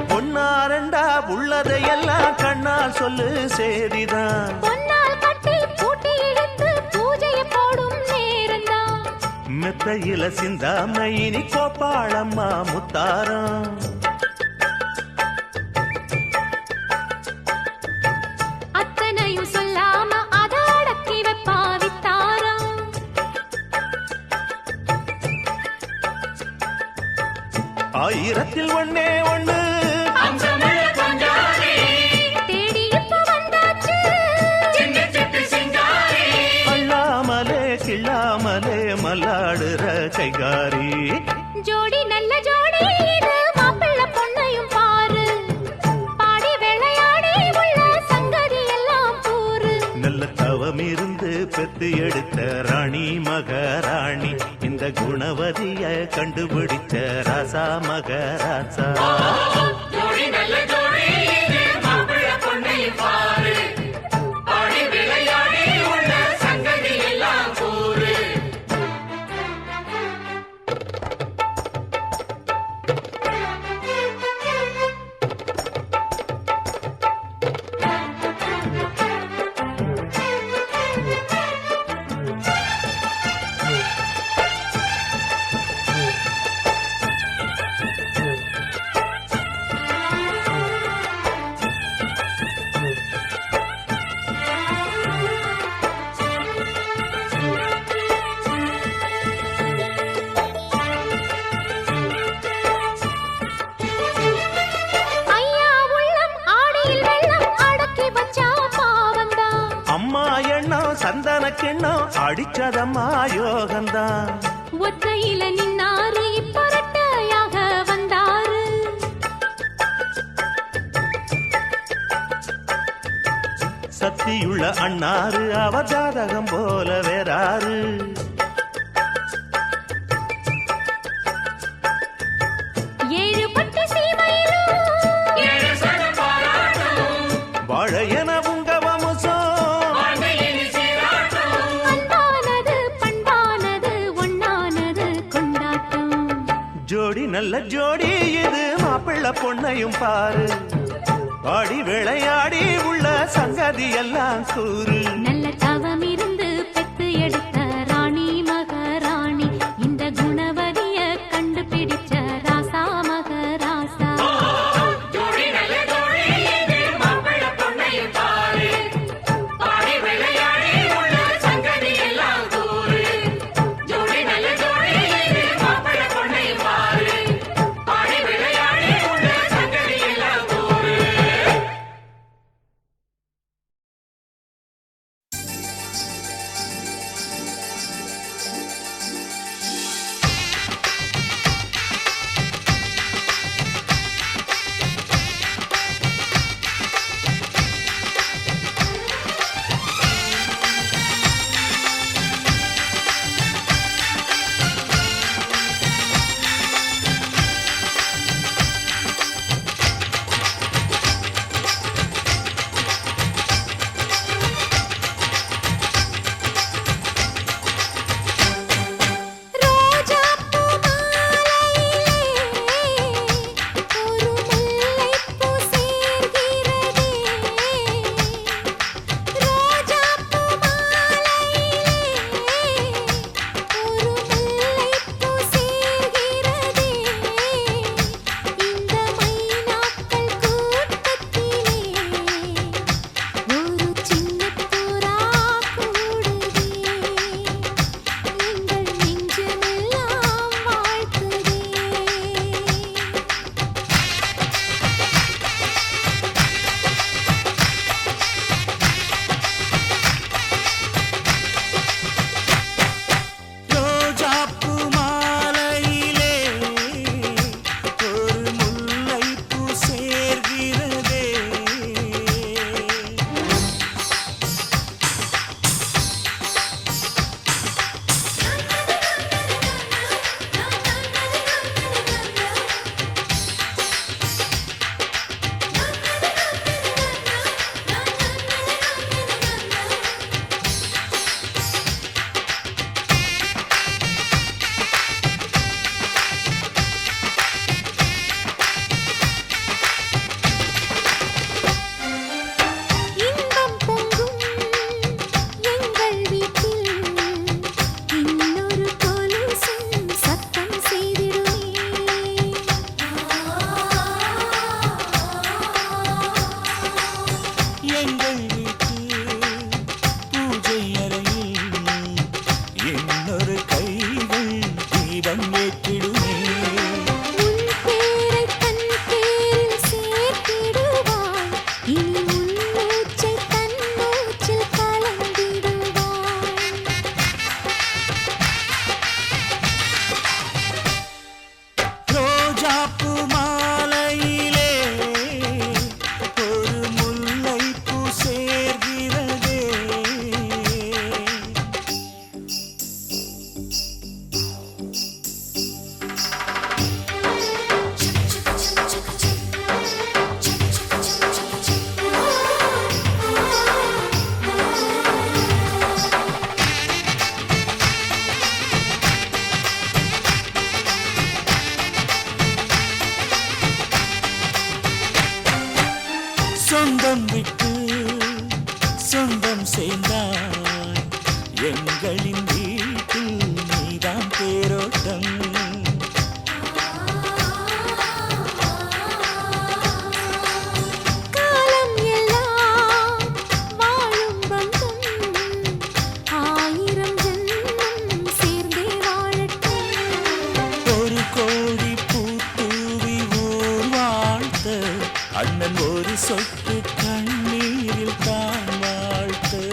பொன்னாரண்டா உள்ளதையெல்லாம் கண்ணால் சொல்லு சேரிதான் பொன்னால் கட்டி பூட்டி இழுத்து பூஜையை போடும் நேரம்தான் மெத்தையில சிந்தாம இனி கோப்பாளம்மா முத்தாரம் அத்தனையும் சொல்லாம அத அடக்கி வைப்பா வித்தாரம் ஆயிரத்தில் ஒண்ணே ஒண்ணு தேடி இப்ப வந்தாச்சு அள்ளாமலே கிள்ளாமலே மல்லாடுற கைகாரி ஜோடி நல்ல ஜோடி இது மாப்பிள்ளை பொண்ணையும் பாரு பாடி விளையாடி உள்ள சங்கதி எல்லாம் கூறு நல்ல தவம் இருந்து பெத்து எடுத்த ராணி மகாராணி இந்த குணவதிய கண்டுபிடிச்ச ராசா மகராசா ஜோடி நல்ல ஜோடி இது மாப்பிள்ளை பொண்ணையும் பாரு பாடி விளையாடி உள்ள சங்கதி எல்லாம் கூறு ஐயா உள்ளம் ஆடியில் வெள்ளம் அடக்கி வச்சா பாவம்தான் அம்மா எண்ணம் சந்தன கிண்ணம் அடிச்சதம்மா யோகந்தான் ஒத்தையில நின்னாரு இப்ப ரெட்டையாக வந்தாரு சக்தியுள்ள அண்ணாரு அவ ஜாதகம் போல வேறாரு ஏழு பட்டு சீமையிலும் வாழ என உங்க வம்சம் நல்ல ஜோடி இது மாப்பிள்ள பொண்ணையும் பாரு ஆடி விளையாடி உள்ள சங்கதி எல்லாம் கூறு நல்ல தவம் இருந்து பெத்து எடுத்த ராணி மகாராணி இந்த குணவதிய கண்டுபிடிச்ச ராசா மகராசா சொந்தம் விட்டு சொந்தம் சேர்ந்தாய் எங்களின் வீட்டில் நீதான் தேரோட்டம் காலம் எல்லாம் வாழும் பந்தம் ஆயிரம் ஜென்மம் சேர்ந்தே வாழட்டும் ஒரு கோடி பூத்தூவி ஊர் வாழ்த்த அண்ணன் ஒரு சொட்டு கண்ணீரில் தான் வாழ்த்து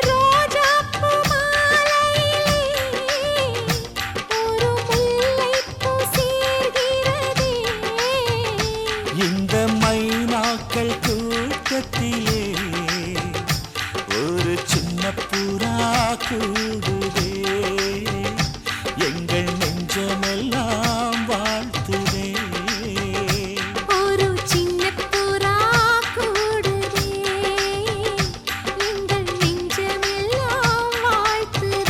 ரோஜாப்பூ மாலையிலே ஒரு முல்லைப்பூ சேர்கிறதே இந்த மைனாக்கள் கூட்டத்திலே ஒரு சின்ன புறா கூடுதே எங்கள் நெஞ்சமெல்லாம் வாழ்த்துதே ஒரு சின்ன புறா கூடுதே எங்கள் நெஞ்சமெல்லாம் வாழ்த்துதே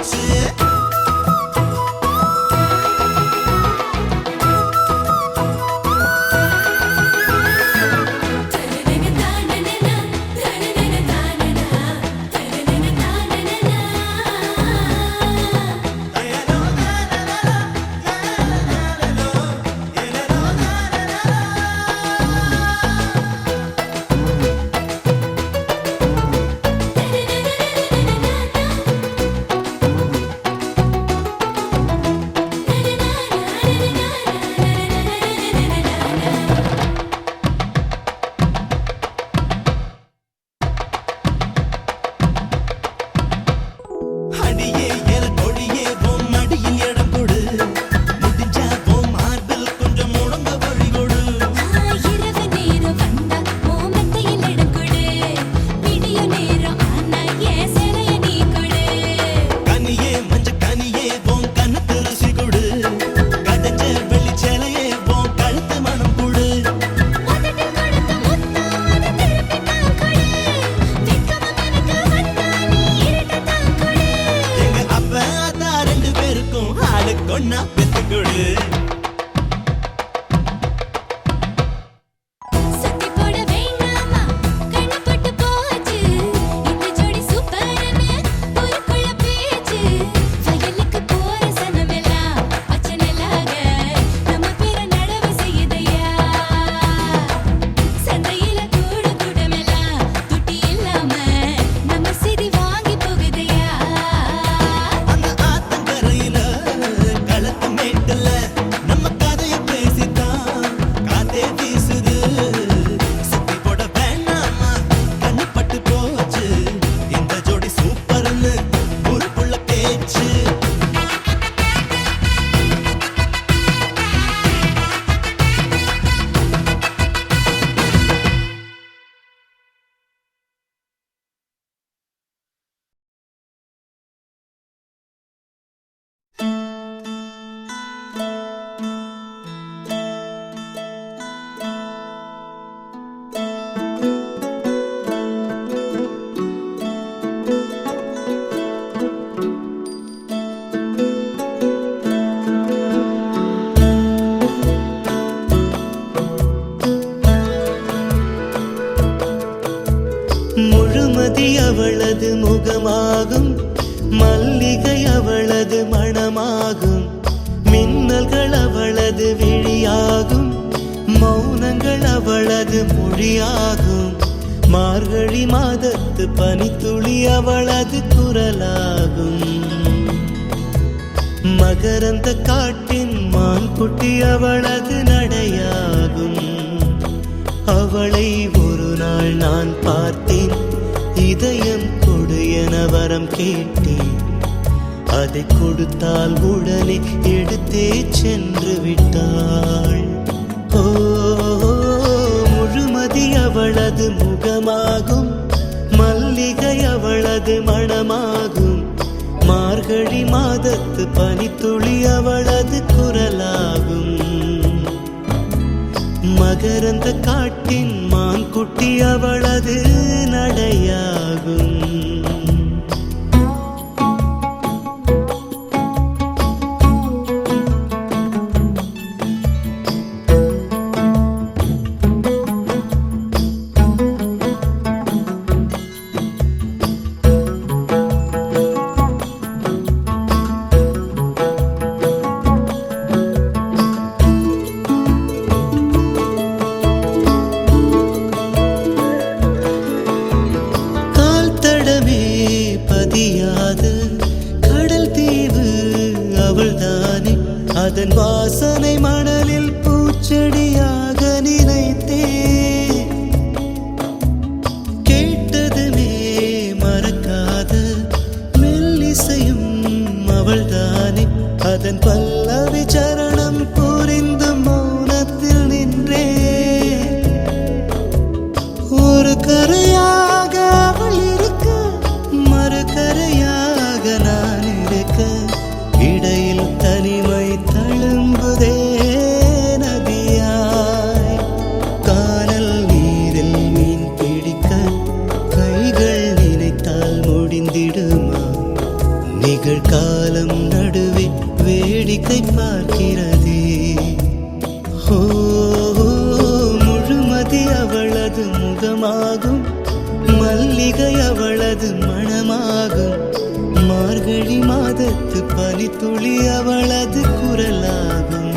போச்சு. அடியே எல கொடியே உன் மடியில் இடம் கொடு. முடிஞ்சா உன் மார்பில் கொஞ்சம் முடங்க வழி கொடு. இரவு நேரம் வந்தா ஓமத்தையில் இடம் கொடு. விடிய நேரம் ஆனா என் சிலைய நீ கொடு. கனியே மஞ்ச கனியே உன் கண்ணத்து ருசி கொடு. கதஞ்ச வெள்ளி சேலையே உன் கழுத்து மனம் கொடு. உதட்டில் கொடுத்த முத்தம் அதை திருப்பி தான் கொடு. வெட்கமா எனக்கு வந்தா நீ இருட்டத்தான் கொடு. எங்க அப்பா அத்தா ரெண்டு பேருக்கும் ஆளுக்கு ஒண்ணா பெத்து கொடு. சுத்தி போட வேண்டாமா கண்ணப்பட்டு போச்சு. இந்த ஜோடி சூப்பர்னு ஊருக்குள்ள பேச்சு. வயலுக்கு போற சனமெல்லாம் பச்சை நெல்லாக நம்ம பேர நடவு செய்யுதையா. சந்தையில கூடு கூடமெல்லாம் துட்டி இல்லாம நம்ம சிதி வாங்கி போகுதையா. அந்த ஆத்தங்கரையில களத்து மேட்டுல நம்ம கதைய பேசித்தான் காத்தே வீசுது. சுத்தி போட வேணாமா கண்ணு பட்டு போச்சு. இந்த ஜோடி சூப்பர்னு ஊருக்குள்ள பேச்சு. முழுமதி அவளது முகமாகும். மல்லிகை அவளது மணமாகும். மின்னல்கள் அவளது விழியாகும். மௌனங்கள் அவளது மொழியாகும். மார்கழி மாதத்து பனித்துளி அவளது குரலாகும். மகரந்த காட்டின் மான்குட்டி அவளது நடையாகும். அவளை ஒரு நாள் நான் பார்த்தேன். இதயம் கொடு என வரம் கேட்டேன். அதை கொடுத்தால் உடனே எடுத்தே சென்று விட்டாள். ஓ முழுமதி அவளது முகமாகும். மல்லிகை அவளது மணமாகும். மார்கழி மாதத்து பனித்துளி அவளது குரலாகும். மகரந்த காட்டின் மான்குட்டி அவளது நடையாகும். முகமாகும், மல்லிகை அவளது மணமாகும், மார்கழி மாதத்து பனித்துளி அவளது குரலாகும்,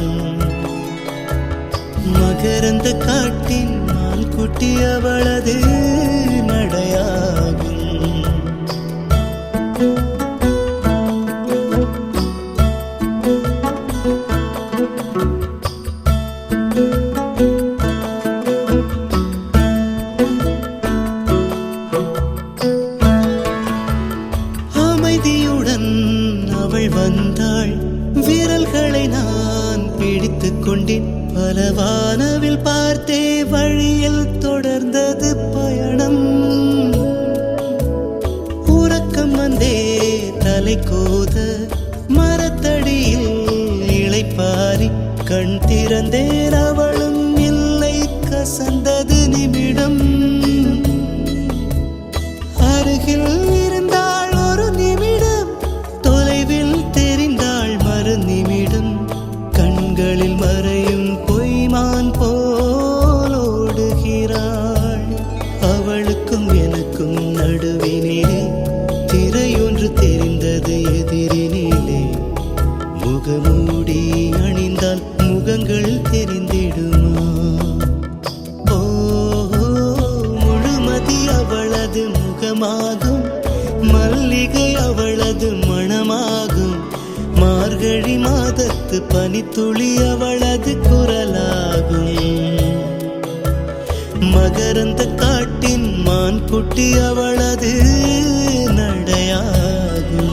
மகரந்த காட்டின் மால் குட்டி அவளது நடையாகும். அமைதியுடன் அவள் வந்தாள், விரல்களை நான் பிடித்துக் கொண்டேன், பல வானவில் பார்த்தே வழியில் தொடர்ந்தது பயணம். உறக்கம் வந்தே தலை கோத மரத்தடியில் இளைப்பாரி கண் திறந்தேன், அவளும் இல்லை கசந்தது நிமிடம். அருகில் இருந்தாள் ஒரு நிமிடம், தொலைவில் தெரிந்தாள் மறு நிமிடம், கண்களில் மறையும் பொய்மான் போலோடுகிறாள். அவளுக்கும் எனக்கும் நடுவினிலே திரையொன்று தெரிந்தது எதிரினிலே, முகமூடி அணிந்தால் முகங்கள் தெரிந்திடுமா? ஓ, முழுமதி அவளது முகமாகும், மல்லிகை அவளது மணமாகும், மார்கழி மாதத்து பனித்துளி அவளது குரலாகும், மகரந்த காட்டின் மான் குட்டி அவளது நடையாகும்.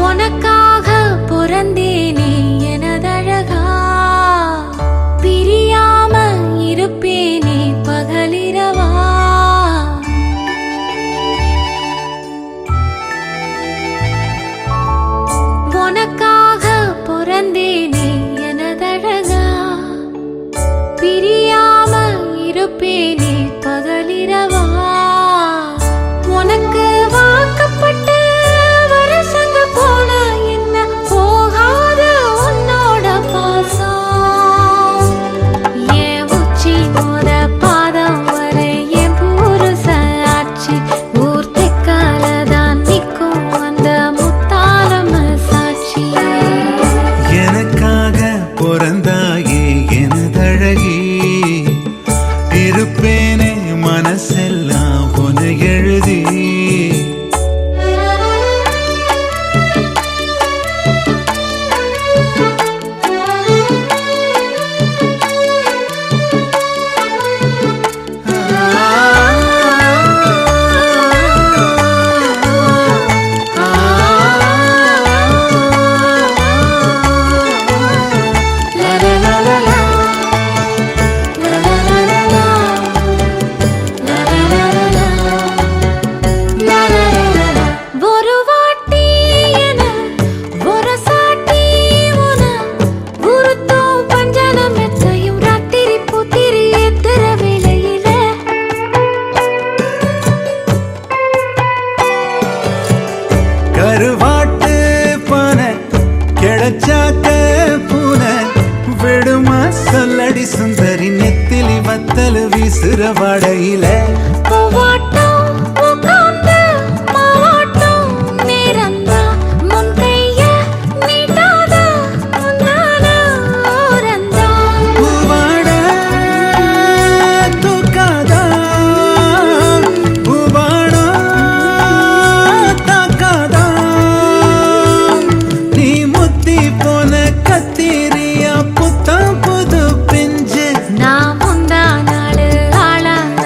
உனக்காக பிறந்தேனே எனதழகா, பிரியாம இருப்பேனே பகலிரவா. உனக்காக பிறந்தேனே எனதழகா, பிரியாம இருப்பேனே பகலிரவா. உனக்கு வாக்கப்பட்ட வருஷங்க போன என்ன போகாத உன்னோட பாசம், என் உச்சி மோத பாதம் வரை என் புருஷ ஆட்சி, ஊர் தெக்காலதான் நிற்கும் அந்த முத்தாரம சாட்சி. எனக்காக பிறந்தாயே எனதழகி, இருப்பேனே மனசெல்லாம் உன எழுதி. ஒரு வாட்டி என ஒரு சாட்டி உன உருத்தும் பஞ்சனம் எத்தையும் ராத்திரி புத்திரி எத்திர வேளையில கருவாட்டு பானை கிடைச்சாக்க பூனை விடுமா சொல்லடி சுந்தரி, நெத்திலி வத்தல் வீசுற வாடையில. பூவாட்டம் உட்கார்ந்து மாவாட்டம் நேரந்தான், முன் கைய நீட்டாத முன்னால ஓரந்தான். பூவாட தூக்காதா, பூவாடா தாக்காதா, நீ முத்தி போன கத்திரியா புத்தம் புது பிஞ்சு. நான் முந்தா நாளு ஆளான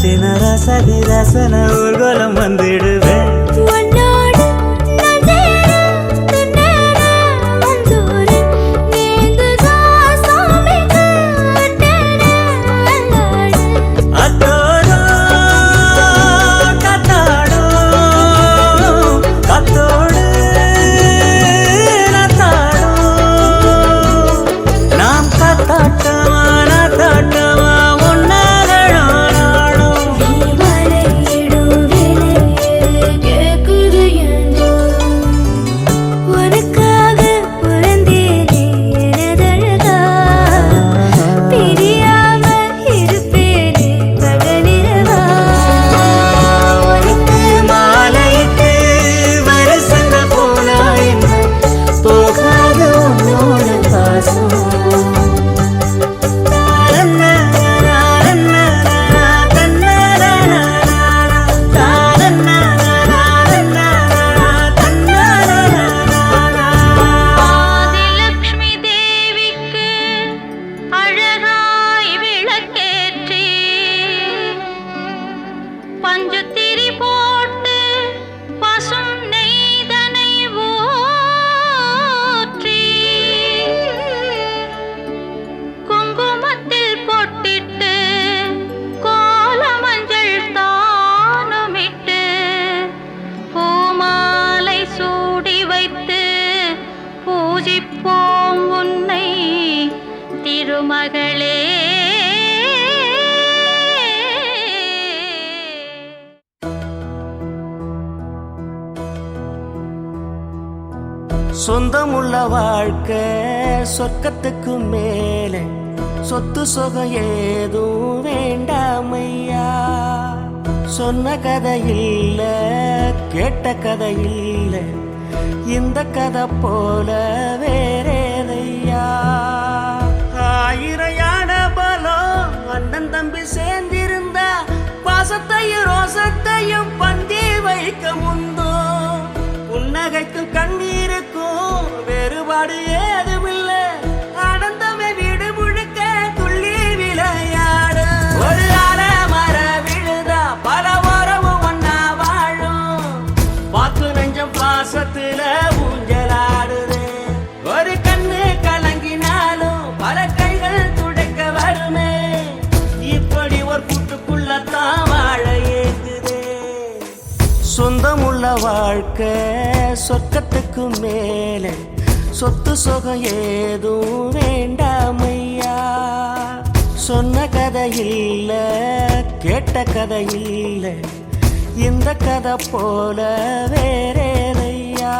சினரசதி ரசன ஊர்வலம் வந்திடுவேன் உன்னோடு நான் சேர தின்னேற வந்தூரு நீங்குதா சாமிக்கு அட்டேற அல்லாடு அத்தோடோ கத்தாடோ கத்தோடு நத்தாடோ நாம் கத்தாட்டமா நத்தாட்டமா பூஜிப்போம் உன்னை திருமகளே சொந்தமுள்ள வாழ்க்கை சொர்க்கத்துக்கு மேலே சொத்து சொகம் ஏதும் வேண்டாமையா சொன்ன கதை இல்ல கேட்ட கதை இல்ல இந்த கதை போல வேறேதையா ஆயிரையான பலம் அண்ணன் தம்பி சேர்ந்திருந்தா பாசத்தையும் ரோசத்தையும் பந்தி வைக்க முந்தோ புன்னகைக்கும் கண்ணீருக்கும் வேறுபாடு ஏதுமில்லை ஆனந்தமே வீடு முழுக்க துள்ளி விளையாடு ஒரு மர விழுதா பல உறவும் ஒன்னா வாழும் பாக்கு நெஞ்சம் பாசத்துல ஊஞ்சலாடுது ஒரு கண்ணு கலங்கினாலும் பல கைகள் துடைக்க வருமே இப்படி ஒரு கூட்டுக்குள்ளத்தான் வாழ ஏங்குது சொந்தமுள்ள வாழ்க்கை சொர்க்கத்துக்கு மேலே சொத்து சொகம் ஏதும் வேண்டாமையா சொன்ன கதை இல்ல கேட்ட கதை இல்ல இந்த கதை போல வேறேதையா